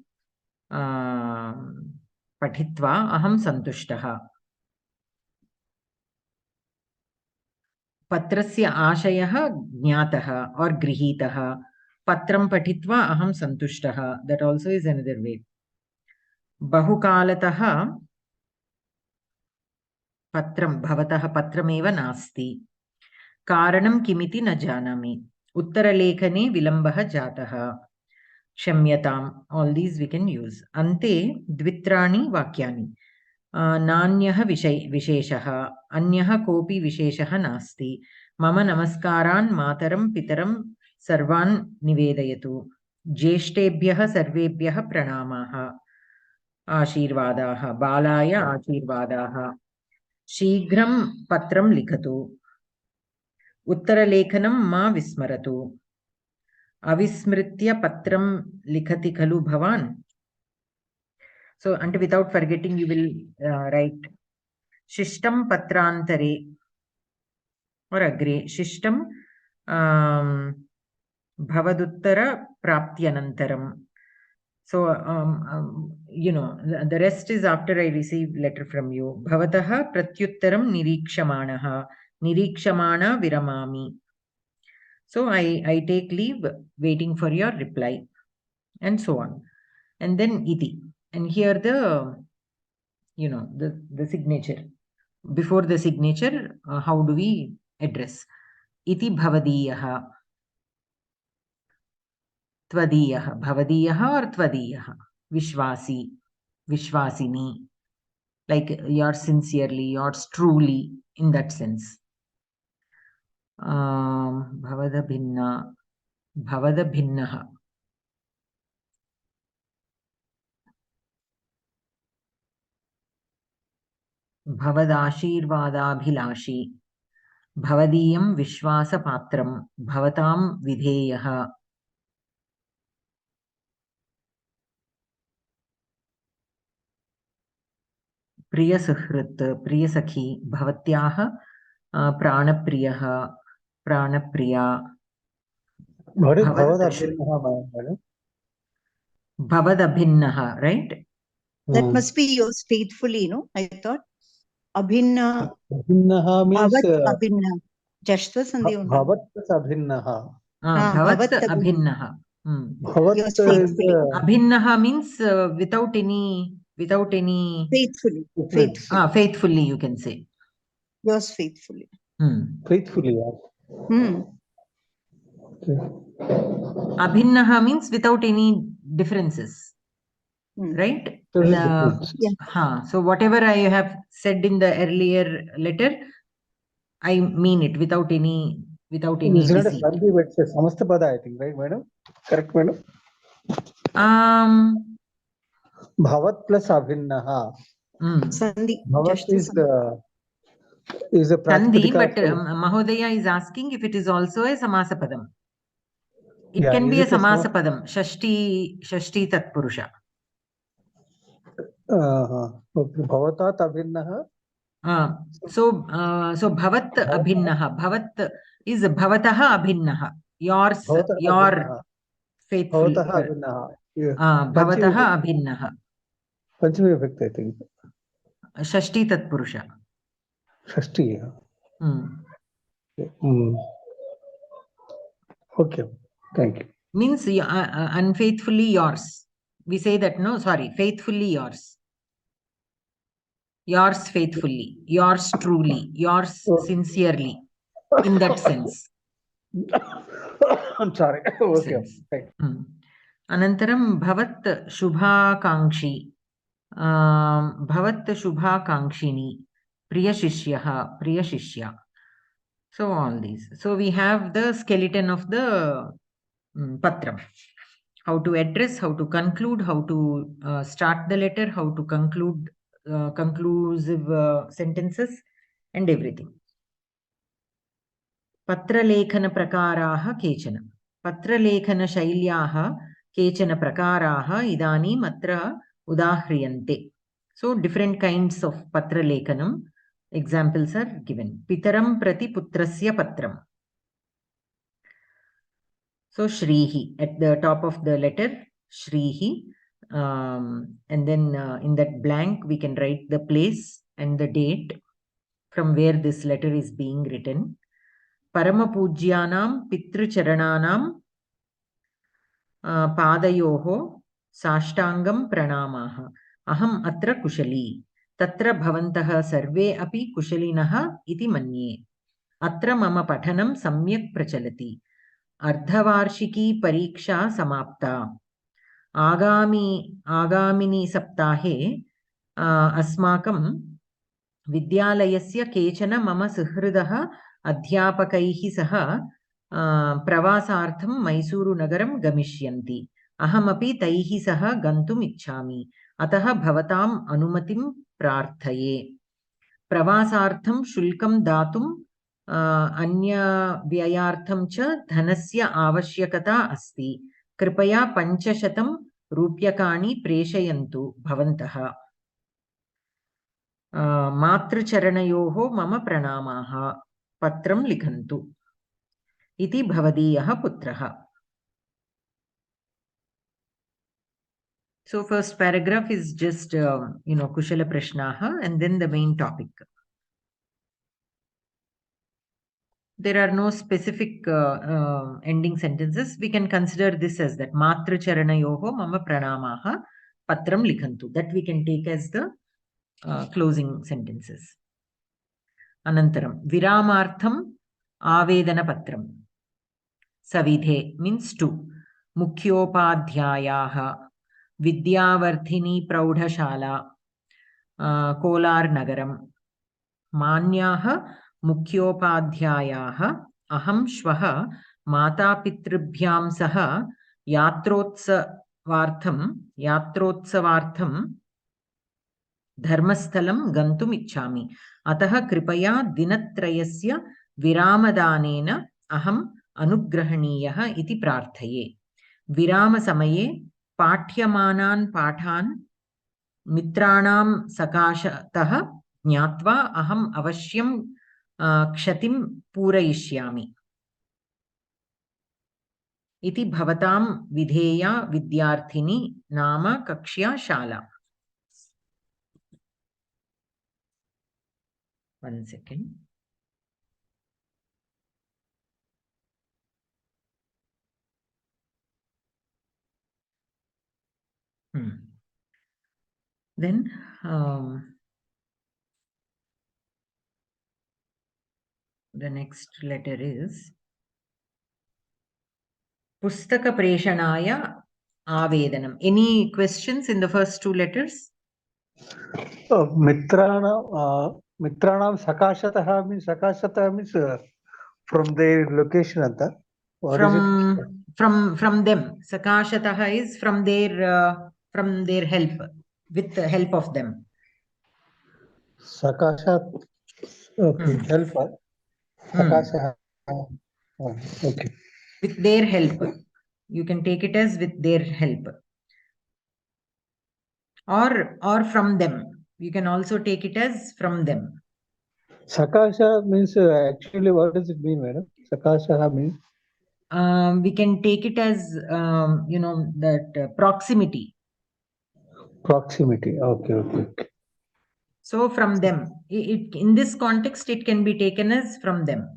S1: Patitva Aham Santushtaha. Patrasya Ashayaha Jnataha or Grihitaha. Patram Patitva Aham Santushtaha. That also is another way. Bahukalataha Patram Bhavataha Patrameva Nasti. Karanam Kimiti na janami. Uttaralekhane Vilambaha Jataha. Shamyatam. All these we can use. Ante Dvitrani Vakyani. Nanyaha Visheshaha. Anyaha Kopi Visheshaha Nasti. Mama Namaskaran Mataram Pitaram Sarvan Nivedayatu. Jeshtebhyaha Sarvebhyaha Pranamaha. Ashirvadaha. Balaya Ashirvadaha. Shighram Patram Likhatu. Uttaralekhanam ma vismaratu. Avismritya patram likhati khalu bhavan. So, and without forgetting, you will write Shishtam patrantare or agre. Shishtam bhavaduttara praptyanantaram. So, you know, the rest is after I receive letter from you. Bhavataha pratyuttaram nirikshamanaha. Nirikshamana viramami. So I take leave waiting for your reply and so on. And then iti. And here the, you know, the signature. Before the signature, how do we address? Iti bhavadiyaha. Tvadiyah, bhavadiyah or tvadiyah. Vishwasi, Vishwasini. Like yours sincerely, yours truly, in that sense. Bhavada bhinna, bhavada bhinnaha. Bhavadashirvadabhilashi. Bhavadiyam vishwasapatram. Bhavatam vidheyaha. Priya Suhrit, Priya Sakhi, Bhavatyaha, Pranapriyaha, Pranapriya.
S4: What is
S1: Bhavadabhinnaha, right?
S2: That must be yours faithfully, no? I thought. Abhinna.
S4: Abhinnaha means.
S2: Bhavat abhinna. Jashtva sandhi only.
S4: Bhavat plus abhinnaha.
S1: Bhavat abhinnaha.
S2: Yours faithfully.
S1: Abhinnaha means without any.
S2: Faithfully.
S1: Faithfully, you can say.
S2: Yours faithfully.
S4: Faithfully, yeah.
S1: Abhinnaha means without any differences. Right? So whatever I have said in the earlier letter, I mean it without any
S4: It's not a sandhi, but it's a Samastapada, I think, right, madam? Correct, madam? Bhavat plus abhinnaha.
S2: Sandhi.
S4: Bhavat is a
S1: Sandhi, but Mahodaya is asking if it is also a Samasapadam. It can be a Samasapadam. Shashti Tatpurusha.
S4: Bhavatat abhinnaha.
S1: So Bhavat abhinnaha. Bhavat is Bhavataha abhinnaha. Yours, your faithful.
S4: Bhavataha abhinnaha.
S1: Bhavataha abhinnaha.
S4: Panchami Vibhakti, I think.
S1: Shashti Tatpurusha.
S4: Shashti, Okay, thank you.
S1: Means unfaithfully yours. We say that, no, sorry, faithfully yours. Yours faithfully, yours truly, yours sincerely, in that sense.
S4: I'm sorry. Okay.
S1: Anantaram bhavat shubhakankshi. Bhavat shubhakankshini. Priya shishyaha, priya shishya. So all these. So we have the skeleton of the patram. How to address, how to conclude, how to start the letter, how to conclude conclusive sentences, and everything. Patralekhana prakaraha kechana. Patralekhana shailyaha kechana prakaraha idani matra udahriyante. So different kinds of patralekhanam. Examples are given. Pitaram prati putrasya patram. So Shrihi at the top of the letter, Shrihi. And then in that blank, we can write the place and the date from where this letter is being written. Paramapujyanam Pitracharananam Padayoho Sashtangam Pranamaha. Aham atra kushali. Tatra bhavantaha sarve api kushalinaha iti manye. Atra mama pathanam samyak prachalati. Ardhavarshiki pariksha samapta. Agamini saptahe asmakam Vidyalayasya kechana mama suhridaha adhyapakaihi saha pravasartham Mysuru nagaram gamishyanti. Ahamapi taihi saha gantum ichchami. Ataha bhavatam anumatim prarthaye. Pravasartham shulkam datum anya vyayartham cha dhanasya avashyakata asti. Kripaya panchashatam rupyakani preshayantu bhavantaha. Matracharanayoho mama pranamaha patram likhantu iti bhavadiyaha putraha. So first paragraph is just kushala prashnaha and then the main topic. There are no specific ending sentences. We can consider this as that Matracharanayoho mama pranamaha patram likhantu. That we can take as the closing sentences. Anantaram Viramartham Avedana Patram. Savidhe means to. मुख्योपाध्यायाः Vidyavardhini प्रौढशाला Kolar नगरम् मान्याः मुख्योपाध्यायाः अहं श्वः मातापितृभ्यां सह यात्रोत्सवार्थं धर्मस्थलं गन्तुम् इच्छामि अतः कृपया दिनत्रयस्य विरामदानेन अहम् अनुग्रहणीयः इति प्रार्थये विरामसमये पाठ्यमानान् पाठान् मित्राणां सकाशतः ज्ञात्वा अहम् अवश्यं क्षतिं पूरयिष्यामि इति भवतां विधेया विद्यार्थिनी नाम कक्ष्या शाला. 1 second. Then the next letter is Pustaka Preshanaya Avedanam. Any questions in the first 2 letters?
S4: Mitranam Sakashataha means from their location.
S1: From them. Sakashataha is from their help, with the help of them.
S4: Sakashat, okay, helper. Sakasha, okay.
S1: With their help. You can take it as with their help. Or from them. You can also take it as from them.
S4: Sakasha means actually what does it mean, madam? Sakasha means?
S1: We can take it as, that proximity.
S4: Proximity, okay.
S1: So from them. In this context, it can be taken as from them.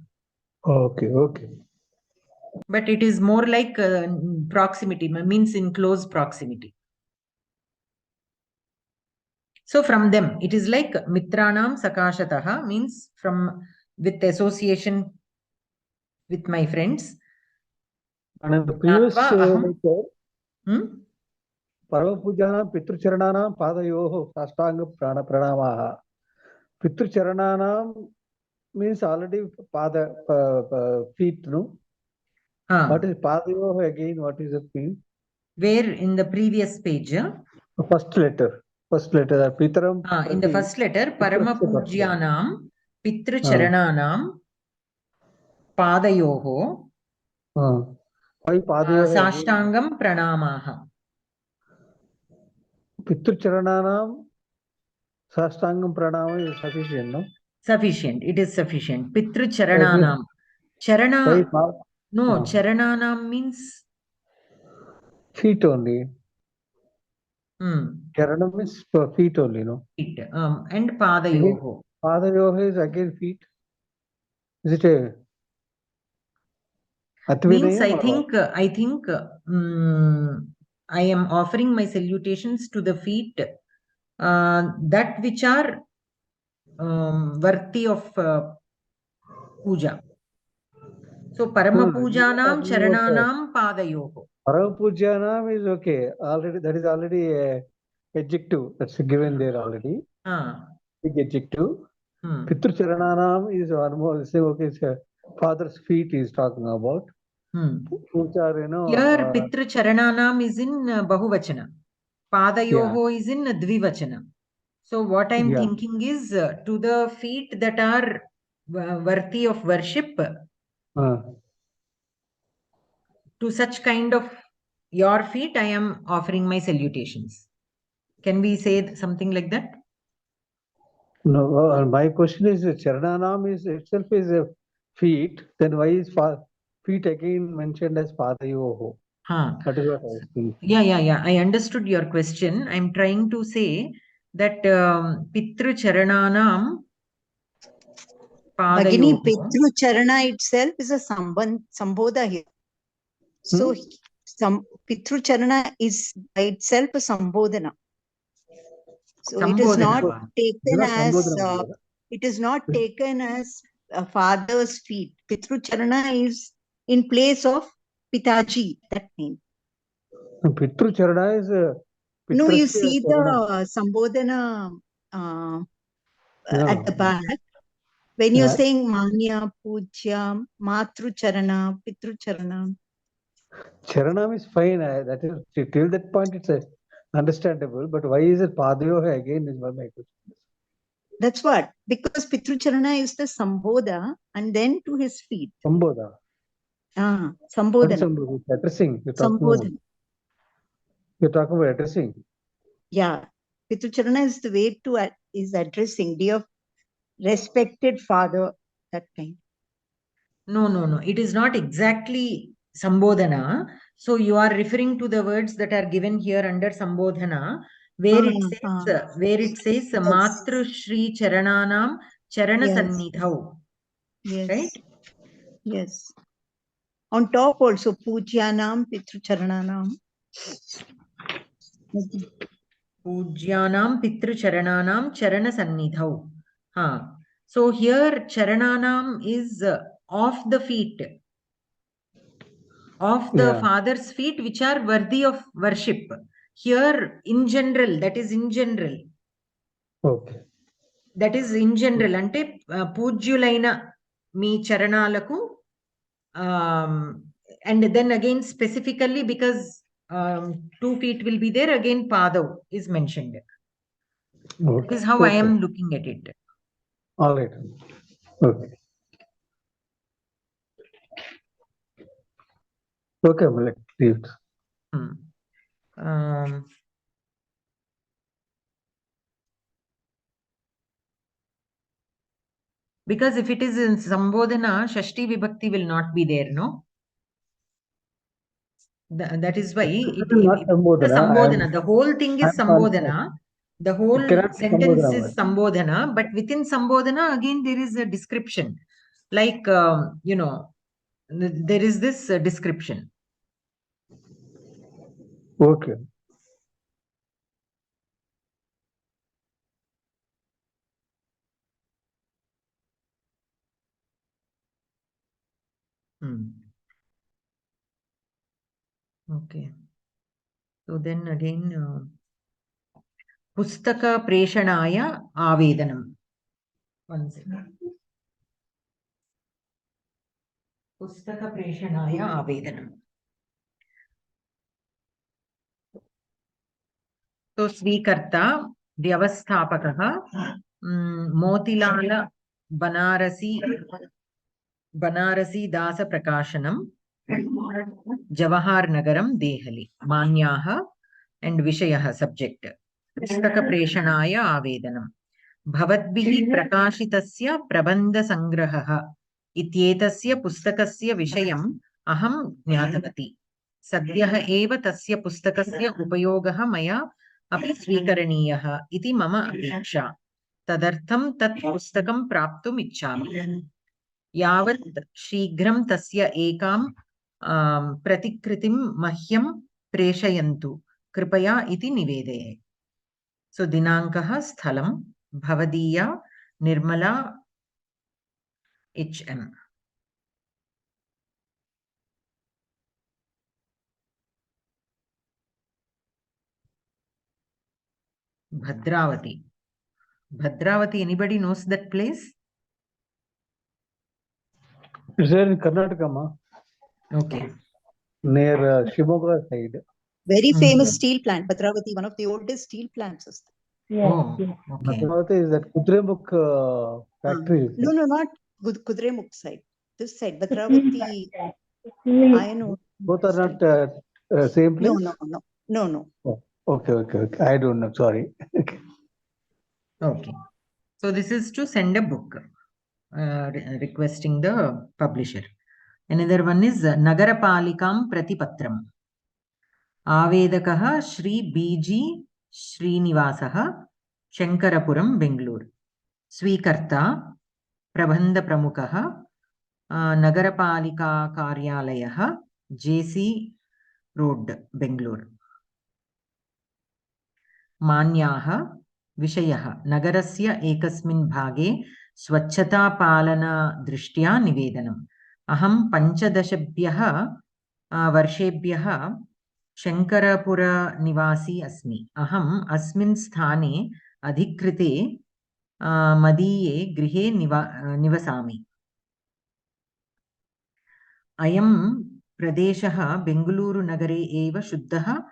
S4: Okay.
S1: But it is more like proximity, means in close proximity. So from them, it is like Mitranam Sakashataha, means with association with my friends.
S4: And in the previous letter, Paramapujanam Pitrucharananam Padayoho Sastanga Pranamaha. Pitrucharananam means already feet, no? What is Padayoho again? What is the mean?
S1: Where in the previous page?
S4: First letter, Pitaram.
S1: In the first letter, Paramapujyanam Pitrucharananam Padayoho Sashtangam Pranamaha.
S4: Pitrucharananam Sashtangam Pranama is sufficient, no?
S1: Sufficient. It is sufficient. Pitrucharananam. Charana. No, Charananam means
S4: feet only. Charanam means feet only, no?
S1: Feet. And Padayoho.
S4: Padayoho is again feet. Is it a
S1: means I think I am offering my salutations to the feet that which are worthy of puja. So Paramapujanam Charananam Padayoho.
S4: Paramapujanam is okay. Already that is already a adjective that's given there already. Big adjective. Pitrucharananam is one more. Say okay, it's father's feet is talking about.
S1: Here Pitrucharananam is in Bahuvachana. Padayoho is in Dvivachana. So what I am thinking is to the feet that are worthy of worship, to such kind of your feet, I am offering my salutations. Can we say something like that?
S4: No, my question is Charananam is itself is a feet, then why is feet again mentioned as Padayoho? That is what I was thinking.
S1: Yeah. I understood your question. I'm trying to say that Pitru Charananam
S2: Bhagini, Pitru Charana itself is a Sambodha here. So Pitru Charana is by itself a Sambodhana. So it is not taken as a father's feet. Pitru Charana is in place of Pitaji, that name.
S4: Pitrucharana is
S2: no, you see the Sambodhana at the back. When you're saying Manya, Pujya, Matrucharana, Pitrucharana.
S4: Charanam is fine. That is till that point it's understandable. But why is it Padayoha again is my question.
S2: That's what, because Pitrucharana is the Sambodha and then to his feet.
S4: Sambodha.
S2: Sambodhana.
S4: Addressing. You're talking about addressing.
S2: Yeah. Pitrucharana is the way to is addressing, dear respected father, that kind.
S1: No. It is not exactly Sambodhana. So you are referring to the words that are given here under Sambodhana, where it says Matru Shri Charananam Charana Sannidhau.
S2: Yes.
S1: Right?
S2: Yes. On top also Pujyanam Pitrucharananam.
S1: Pujyanam Pitrucharananam Charana Sannidhau. So here Charananam is off the feet, of the father's feet, which are worthy of worship. Here in general, that is in general.
S4: Okay.
S1: That is in general. Ante Pujyulaina mi Charanalaku. And then again specifically because 2 feet will be there, again Padav is mentioned.
S4: Okay.
S1: This is how I am looking at it.
S4: All right. Okay. Okay, let's leave it.
S1: Because if it is in Sambodhana, Shashti Vibhakti will not be there, no? That is why it is Sambodhana. The whole thing is Sambodhana. The whole sentence is Sambodhana, but within Sambodhana, again, there is a description. Like, there is this description.
S4: Okay.
S1: Okay. So then again, Pustaka Preshanaya Avedanam. One second. Pustaka Preshanaya Avedanam. So Svikarta, Vyavasthapakaha, Motilala Banarasi Dasa Prakashanam, Jawahar Nagaram Dehali, Manyaha and Vishayaha subject. Pustaka Preshanaya Avedanam. Bhavadbihi Prakashitasya Prabandha Sangrahaha Ityetasya Pustakasya Vishayam Aham Jnatavati. Sadyah eva tasya pustakasya upayogaha maya api svikaraniyaha iti mama apeksha. Tadartham tat pustakam praptum ichchami. Yavat shighram tasya ekam pratikritim mahyam preshayantu kripaya iti nivedeye. So dinankaha sthalam bhavadiya Nirmala HM. Bhadravati. Bhadravati, anybody knows that place?
S4: It's there in Karnataka, ma.
S1: Okay.
S4: Near Shimoga side.
S2: Very famous steel plant, Bhadravati, one of the oldest steel plants.
S3: Yes.
S1: Okay.
S4: Bhadravati is that Kudremukh factory.
S2: No, not Kudremukh side. This side, Bhadravati. I know.
S4: Both are not same place?
S2: No.
S4: Oh, okay. I don't know. Sorry.
S1: Okay. So this is to send a book, requesting the publisher. Another one is Nagarapalikam Pratipatram. Avedakaha Sri BG Srinivasaha Shankarapuram Bengaluru. Svikarta Prabandha Pramukaha Nagarapalika Karyalayaha JC Road Bengaluru. Manyaha Vishayaha Nagarasya ekasmin bhage Swachhata Palana Drishtya Nivedanam. Aham Panchadashabhyaha Varshebhyaha Shankarapura Nivasi Asmi. Aham Asmin Sthane Adhikrite Madiye Grihe Nivasami. Ayam Pradeshaha Bengaluru Nagare Eva Shuddhaha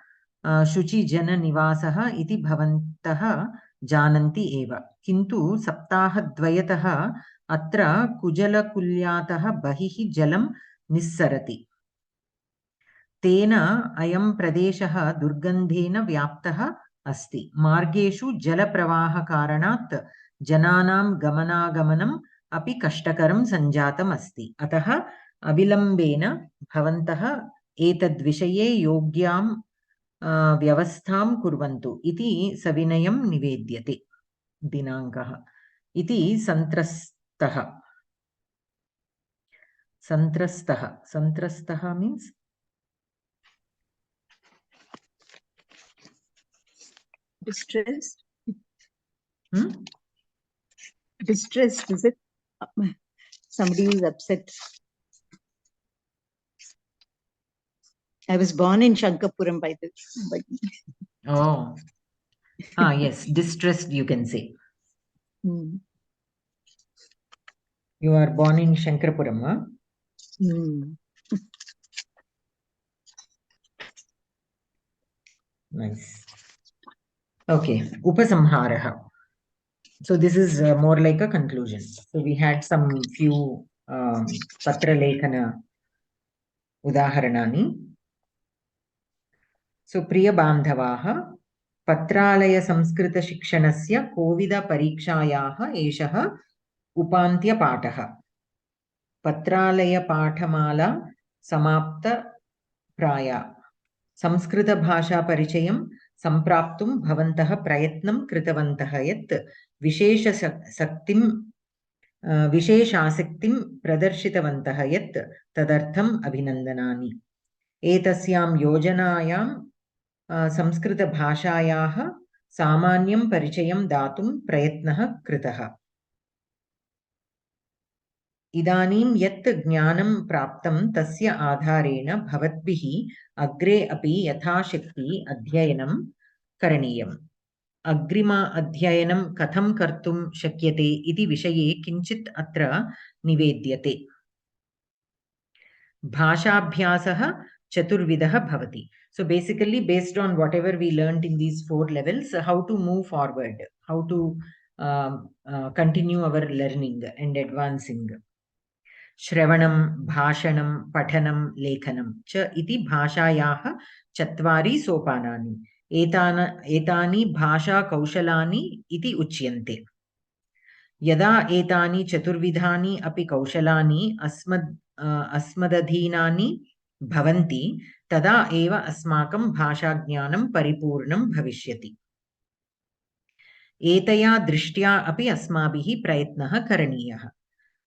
S1: Shuchi Jana Nivasaha Iti Bhavantaha Jananti Eva. Kintu Saptaha Dvayataha Atra Kujala Kulyataha Bahihi Jalam Nissarati. Tena ayam pradeshaha durgandhena vyaptaha asti. Margeshu jalapravaha karanat jananam gamanagamanam api kashtakaram sanjatam asti. Ataha avilambena bhavantaha etadvishaye yogyam vyavastham kurvantu iti savinayam nivedyate. Dinankaha iti santrastaha. Santrastaha. Santrastaha means
S2: distressed. Distressed, is it? Somebody is upset. I was born in Shankapuram by the way.
S1: Oh. Yes, distressed you can say. You are born in Shankarapuram, huh? Nice. Okay, Upasamharaha. So this is more like a conclusion. So we had some few Patra Lekhana Udaharanani. So Priya Bandhavaha Patralaya Samskrita Shikshanasya Kovida Parikshayaha Eshaha Upantya Pataha. Patralaya Pathamala Samapta Praya. Samskrita Bhasha Parichayam Sampraptum Bhavantaha Prayatnam Kritavantaha Yat Vishesha Saktim Pradarshitavantaha Yat Tadartham Abhinandanani. Etasyam Yojanayam Samskrita Bhashayaha Samanyam Parichayam Datum Prayatnaha Kritaha. Idanim yat jnanam praptam tasya adharena bhavatbihi agre api yatha shakti adhyayanam karaniyam. Agrima adhyayanam katham kartum shakyate iti vishaye kinchit atra nivedyate. Bhashabhyasaha chaturvidaha bhavati. So basically based on whatever we learned in these 4 levels, how to move forward, how to continue our learning and advancing. Shravanam, Bhashanam, Pathanam, Lekhanam cha iti bhashayaha chatvari sopanani. Etani bhasha kaushalani iti uchyante. Yada etani chaturvidhani api kaushalani asmadadhinani bhavanti tada eva asmakam bhashajnanam paripurnam bhavishyati. Etaya drishtya api asmabihi prayatnaha karaniyaha.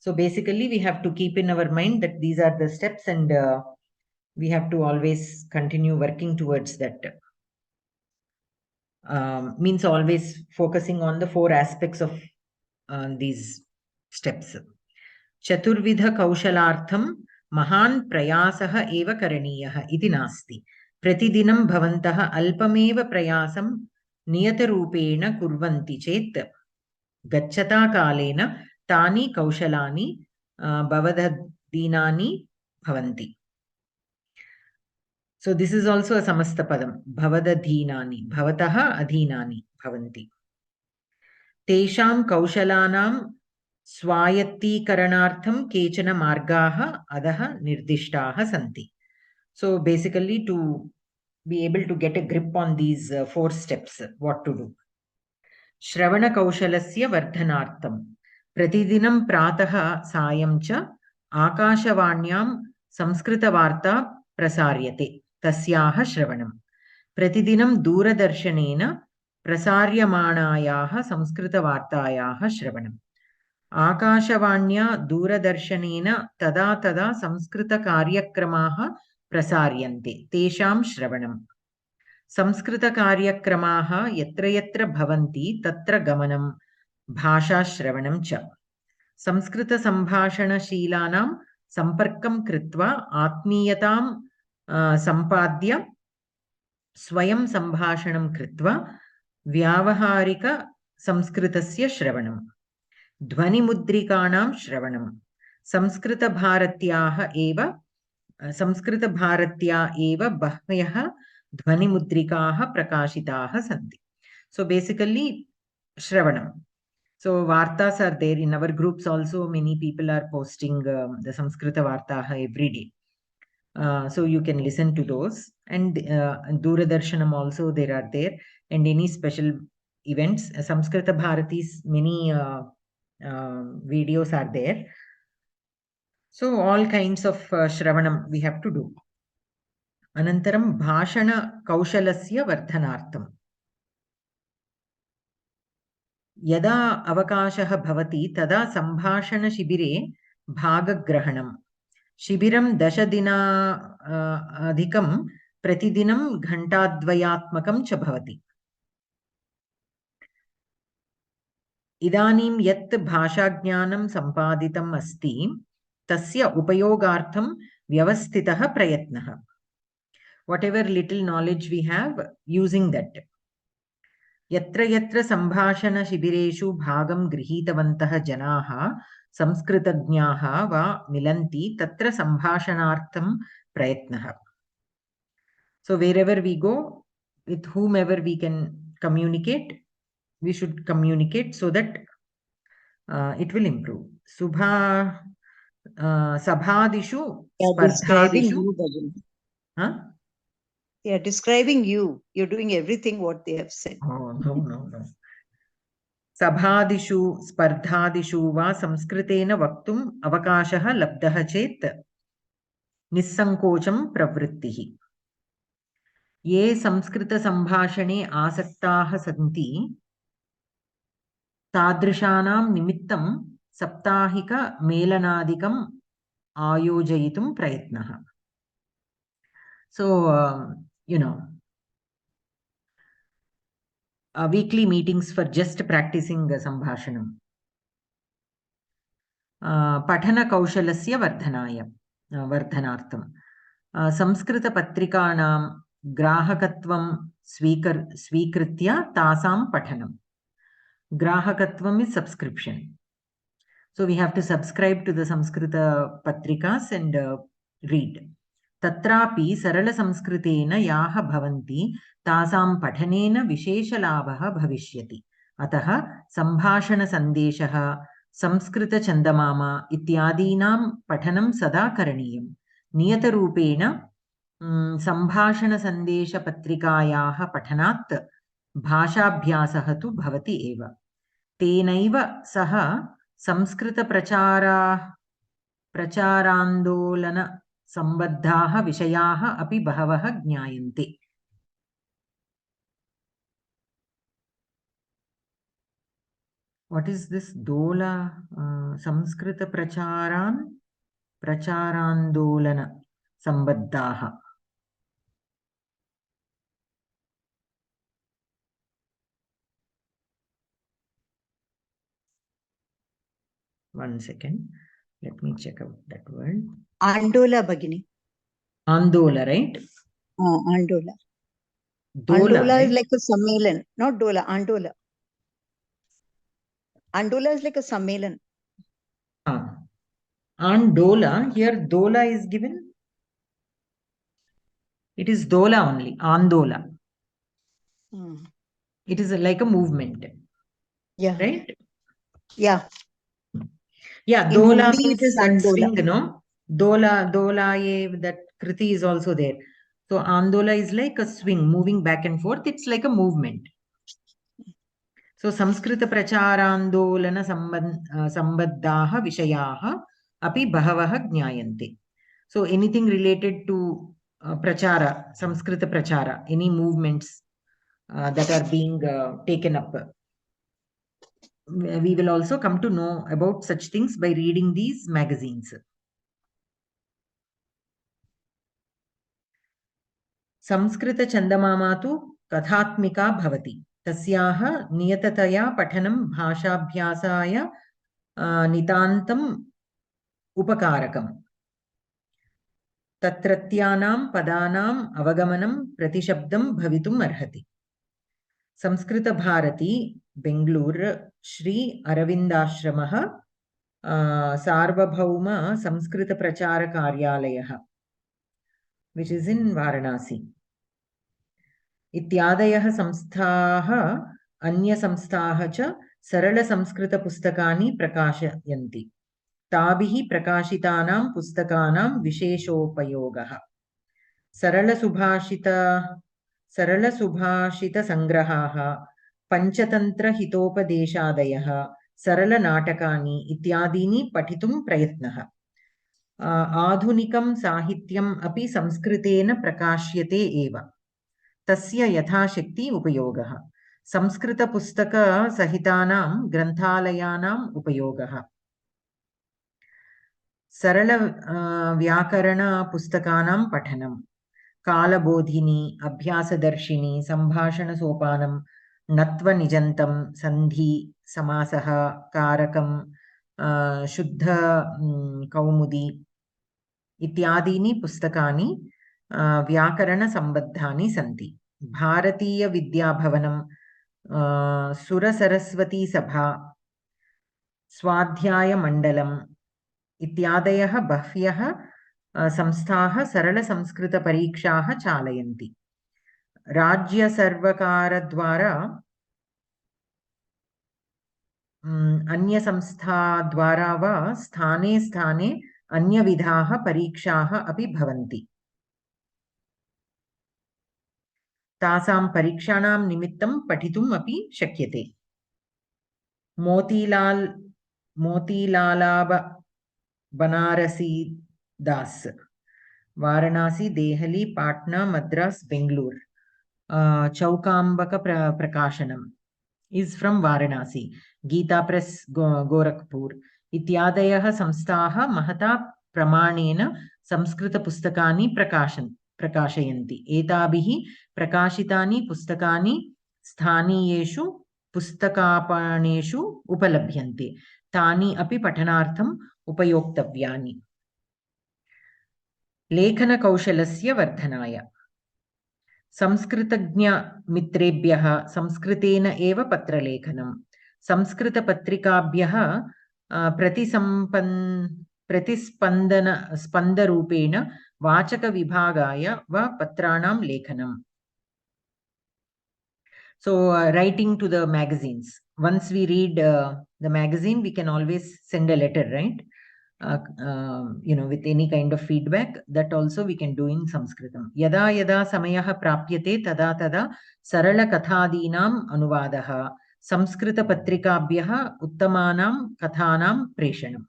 S1: So basically, we have to keep in our mind that these are the steps and we have to always continue working towards that. Means always focusing on the 4 aspects of these steps. Chaturvidha kaushalartham mahan prayasaha eva karaniyaha iti nasti. Pratidinam bhavantaha alpameva prayasam niyatarupena kurvanti chet gacchata kalena Tani kaushalani bhavadadinani bhavanti. So this is also a samasta padam. Bhavadadinani. Bhavataha adhinani bhavanti. Tesham kaushalanam swayatti karanartham kechana margaha adaha nirdishtaha santi. So basically to be able to get a grip on these 4 steps, what to do. Shravana kaushalasya vardhanartham. Pratidinam prataha sayam cha akashavaanyam samskritavarta prasaryate tasyaha shravanam. Pratidinam duradarshanena prasaryamanayaha samskritavartayaha shravanam. Akashavanya duradarshanena tada tada samskrita karyakramaha prasaryante tesham shravanam. Samskrita karyakramaha yatra yatra bhavanti tatra gamanam bhasha shravanam cha. Samskrita sambhashana sheelanam samparkam kritva atmiyatam sampadya स्वयं सम्भाषणं कृत्वा व्यावहारिक संस्कृतस्य श्रवणं ध्वनिमुद्रिकाणां श्रवणं संस्कृतभारत्या एव बह्व्यः ध्वनिमुद्रिकाः प्रकाशिताः सन्ति. So basically shravanam. So vartas are there in our groups also. Many people are posting the Samskrita Vartaha every day. So you can listen to those, and Doordarshanam also there are there, and any special events. Samskrita Bharati's many videos are there. So all kinds of Shravanam we have to do. Anantaram Bhashana Kaushalasya Vardhanartham. यदा अवकाशः भवति तदा सम्भाषणशिबिरे भागग्रहणं शिबिरं 10 दिनाधिकं प्रतिदिनं घण्टाद्वयात्मकं च भवति. इदानीं यत् भाषाज्ञानं सम्पादितम् अस्ति तस्य उपयोगार्थं व्यवस्थितः प्रयत्नः. Whatever little knowledge we have, using that. यत्र यत्र सम्भाषणशिबिरेषु भागं गृहीतवन्तः जनाः संस्कृतज्ञाः वा मिलन्ति तत्र सम्भाषणार्थं प्रयत्नः. So wherever we go, with whomever we can communicate, we should communicate so that it will improve. Sabhadishu spardhadishu.
S2: They are describing you. You're doing everything what they have said.
S1: Oh, no. Sabhadishu spardhadishu va samskritena vaktum avakashah labdah chet nissankocham pravrittihi. Ye samskrita sambhashane asaktaah santi tadrishanam nimittam saptahika melanadikam ayojayitum prayatnah. So, weekly meetings for just practicing sambhashanam. Patana kaushalasya vardhanartham. Samskrita patrikanam grahakatvam svikritya tasam pathanam. Grahakatvam is subscription. So we have to subscribe to the Samskrita patrikas and read. Tatrapi sarala samskritena yaha bhavanti tasam pathanena vishesha labha bhavishyati. Ataha sambhashana sandeshaha samskrita chandamama ityadinam pathanam sada karaniyam. Niyata rupena sambhashana sandesha patrikayaha pathanat bhashabhyasaha tu bhavati eva. Tenaiva saha samskrita pracharandolana sambadhaah vishayaah api bahavaah jnayante. What is this dola? Samskrita pracharandolana sambadhaah. One second. Let me check out that word.
S2: Andola Bhagini.
S1: Andola, right?
S2: Andola.
S1: Dola,
S2: Andola
S1: right?
S2: is like a sammelan, not Dola, Andola. Andola is like a sammelan.
S1: Andola, here Dola is given. It is Dola only, Andola. It is like a movement.
S2: Yeah.
S1: Right?
S2: Yeah.
S1: Yeah,
S2: In
S1: Dola
S2: Hindi,
S1: means
S2: it is
S1: that
S2: Andola.
S1: swing, no? Dola, that Kriti is also there. So Andola is like a swing, moving back and forth. It's like a movement. So Samskrita pracharandolana sambadhaah vishayaah api bahavaah jnayante. So anything related to prachara, Samskrita prachara, any movements that are being taken up. We will also come to know about such things by reading these magazines. Samskrita Chandamama tu kathatmika bhavati. Tasyaha niyatataya pathanam bhashabhyasaya nitantam upakarakam. तत्रत्यानां पदानाम् अवगमनं प्रतिशब्दं भवितुम् अर्हति. संस्कृत भारती बेंगलूर श्री अरविन्दाश्रमः सार्वभौम संस्कृत प्रचार कार्यालयः which is in Varanasi. इत्यादयः संस्थाः अन्य संस्थाः च सरल संस्कृत पुस्तकानि प्रकाशयन्ति. ताभिः प्रकाशितानां पुस्तकानां विशेषोपयोगः. सरलसुभाषितसंग्रहाः, पञ्चतन्त्रहितोपदेशादयः, सरलनाटकानि इत्यादीनि पठितुं प्रयत्नः. आधुनिकं साहित्यम् अपि संस्कृतेन प्रकाश्यते एव. तस्य यथाशक्ति उपयोगः. संस्कृतपुस्तकसहितानां ग्रन्थालयानाम् उपयोगः. सरल व्याकरणपुस्तकानां पठनं. कालबोधिनी, अभ्यासदर्शिनी, सम्भाषणसोपानं, नत्वनिजन्तं, सन्धि, समासः, कारकं, शुद्ध कौमुदी इत्यादीनि पुस्तकानि व्याकरणसम्बद्धानि सन्ति. भारतीयविद्याभवनं, सुरसरस्वतीसभा, स्वाध्यायमण्डलम् इत्यादयः बह्व्यः संस्थाः सरलसंस्कृतपरीक्षाः चालयन्ति. राज्यसर्वकारद्वारा अन्यसंस्थाद्वारा वा स्थाने स्थाने अन्यविधाः परीक्षाः अपि भवन्ति. तासां परीक्षाणां निमित्तं पठितुम् अपि शक्यते. मोतीलाल बनारसी दास, Varanasi, Delhi, Patna, Madras, Bangalore. चौकाम्बक प्रकाशनम is from Varanasi. Geeta Press, Gorakhpur. इत्यादयः संस्थाः महता प्रमाणेन संस्कृतपुस्तकानि प्रकाशयन्ति. एताभिः प्रकाशितानि पुस्तकानि स्थानीयेषु पुस्तकापणेषु उपलभ्यन्ते. तानि अपि पठनार्थम् उपयोक्तव्यानि. लेखनकौशलस्य वर्धनाय. संस्कृतज्ञमित्रेभ्यः संस्कृतेन एव पत्रलेखनं. संस्कृतपत्रिकाभ्यः प्रतिस्पन्दरूपेण वाचकविभागाय वा पत्राणां लेखनम्. So writing to the magazines. Once we read the magazine, we can always send a letter, right? With any kind of feedback. That also we can do in Samskritam. Yada yada samayah prapyate tada tada sarala kathadinam anuvadaha Samskrita patrikabhyah uttamanam kathanam preshanam.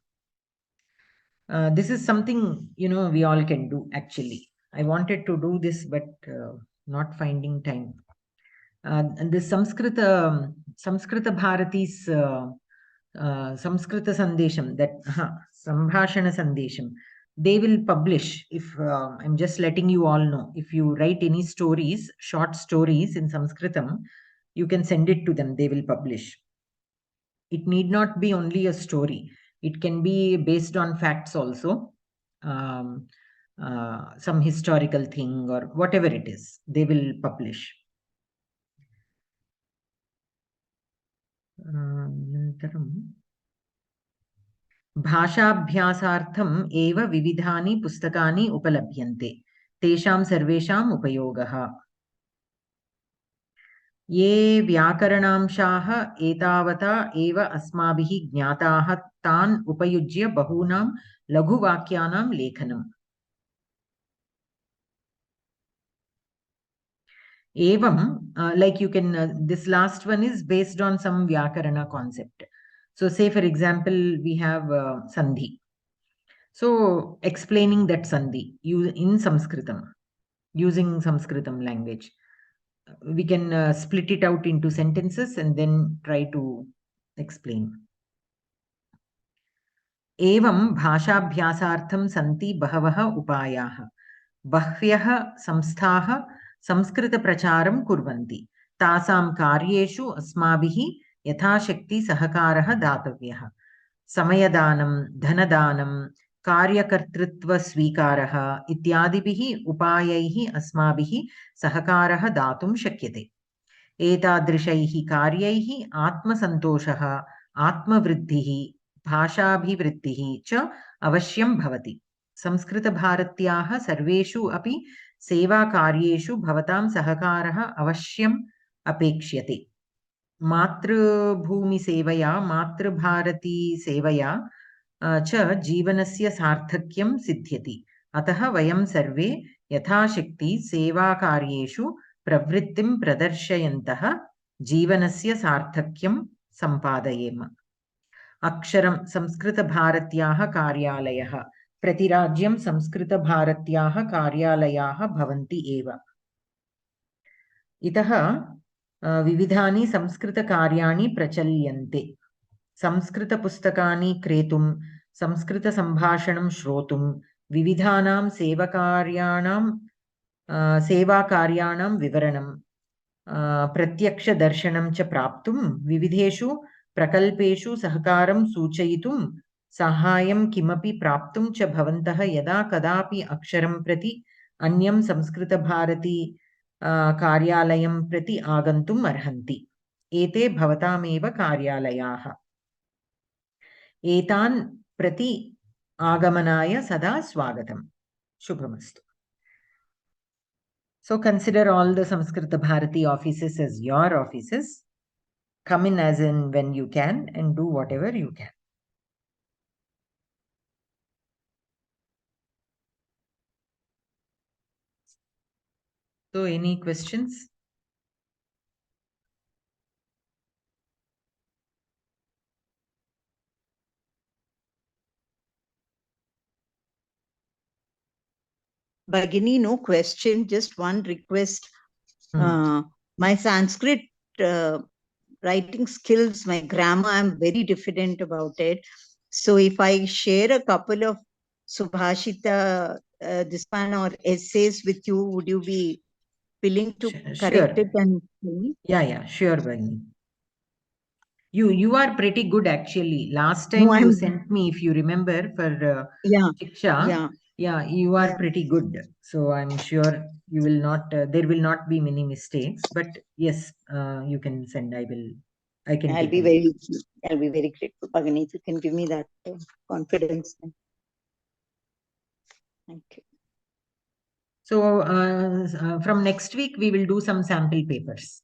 S1: This is something, we all can do actually. I wanted to do this, but not finding time. This Samskrita Bharati's Samskrita Sandesham, that Sambhashana Sandesham, they will publish. If I'm just letting you all know, if you write any stories, short stories in Sanskritam, you can send it to them. They will publish. It need not be only a story. It can be based on facts also, some historical thing or whatever it is. They will publish. भाषाभ्यासार्थम् एव विविधानि पुस्तकानि उपलभ्यन्ते. तेषां सर्वेषाम् उपयोगः. ये व्याकरणांशाः एतावता एव अस्माभिः ज्ञाताः तान् उपयुज्य बहूनां लघुवाक्यानां लेखनम्. Evam, like you can, this last one is based on some Vyakarana concept. So say for example, we have Sandhi. So explaining that Sandhi in Samskritam, using Samskritam language. We can split it out into sentences and then try to explain. Evam bhashabhyasartham santi bahavaha upayaha. Bhvyah samsthaha संस्कृतप्रचारं कुर्वन्ति. तासां कार्येषु अस्माभिः यथाशक्ति सहकारः दातव्यः. समयदानं, धनदानं, कार्यकर्तृत्वस्वीकारः इत्यादिभिः उपायैः अस्माभिः सहकारः दातुं शक्यते। एतादृशैः कार्यैः आत्मसन्तोषः, आत्मवृद्धिः, भाषाभिवृद्धिः च अवश्यं भवति। संस्कृतभारत्याः सर्वेषु अपि सेवाकार्येषु भवतां सहकारः अवश्यम् अपेक्ष्यते। मातृभूमिसेवया, मातृभारतीसेवया च जीवनस्य सार्थक्यं सिद्ध्यति। अतः वयं सर्वे यथाशक्ति सेवाकार्येषु प्रवृत्तिं प्रदर्शयन्तः जीवनस्य सार्थक्यं सम्पादयेम। अक्षरं संस्कृतभारत्याः कार्यालयः। प्रतिराज्यं संस्कृतभारत्याः कार्यालयाः भवन्ति एव। इतः विविधानि संस्कृतकार्याणि प्रचल्यन्ते। संस्कृतपुस्तकानि क्रेतुं, संस्कृतसम्भाषणं श्रोतुं, विविधानां सेवाकार्याणां विवरणं, प्रत्यक्षदर्शनं च प्राप्तुं, विविधेषु प्रकल्पेषु सहकारं सूचयितुं, साहाय्यं किमपि प्राप्तुं च भवन्तः यदा कदापि अक्षरं प्रति अन्यं संस्कृतभारती कार्यालयं प्रति आगन्तुम् अर्हन्ति। एते भवतामेव कार्यालयाः। एतान् प्रति आगमनाय सदा स्वागतम्। शुभमस्तु. So consider all the Samskrita Bharati offices as your offices. Come in as in when you can and do whatever you can. So any questions?
S2: Bhagini, no question, just one request. My Sanskrit writing skills, my grammar, I'm very diffident about it. So if I share a couple of Subhashita, this one or essays with you, would you be willing to correct it? And
S1: yeah, sure, Bhagini. You are pretty good actually. Last time you sent me, if you remember, for Shiksha. Yeah, you are pretty good. So I'm sure you will not. There will not be many mistakes. But yes, you can send. I'll be very
S2: grateful, Bhagini, if you can give me that confidence. Thank you.
S1: So from next week we will do some sample papers.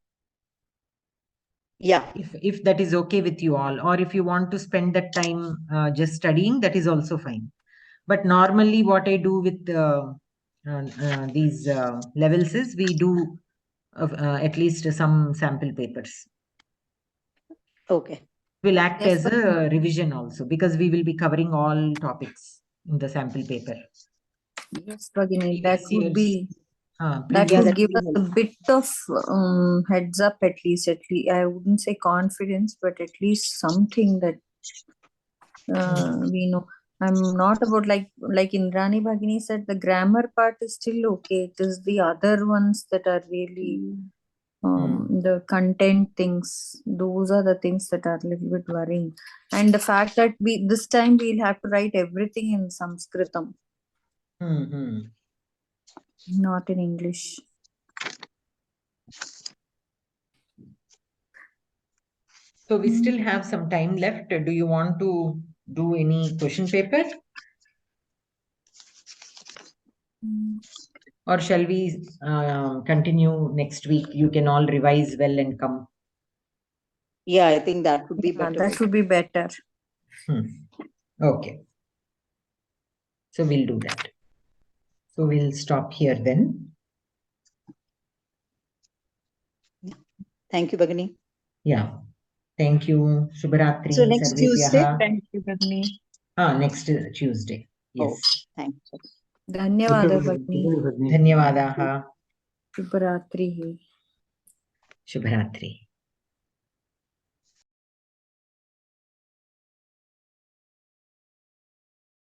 S2: Yeah.
S1: If that is okay with you all, or if you want to spend that time just studying, that is also fine. But normally what I do with these levels is we do at least some sample papers.
S2: Okay.
S1: Will act as a revision also, because we will be covering all topics in the sample paper.
S3: Yes, Bhagini, that would be... that would give us a bit of heads up, at least. I wouldn't say confidence, but at least something that we know. I'm not about like Indrani Bhagini said, the grammar part is still okay. It is the other ones that are really the content things. Those are the things that are a little bit worrying. And the fact that this time we'll have to write everything in Samskritam. Not in English.
S1: So we still have some time left. Do you want to do any question paper? Or shall we continue next week? You can all revise well and come.
S2: Yeah, I think that would be better.
S3: That would be better.
S1: Okay. So we'll do that. So we'll stop here then.
S2: Thank you, Bhagini.
S1: Yeah. Thank you. Shubharatri.
S2: So next Tuesday.
S3: Thank you, Bhagini.
S1: Next Tuesday. Yes.
S2: Oh, thank you.
S3: Dhanyavada, Bhagini.
S1: Dhanyavadaha.
S3: Shubharatri.
S1: Shubharatri.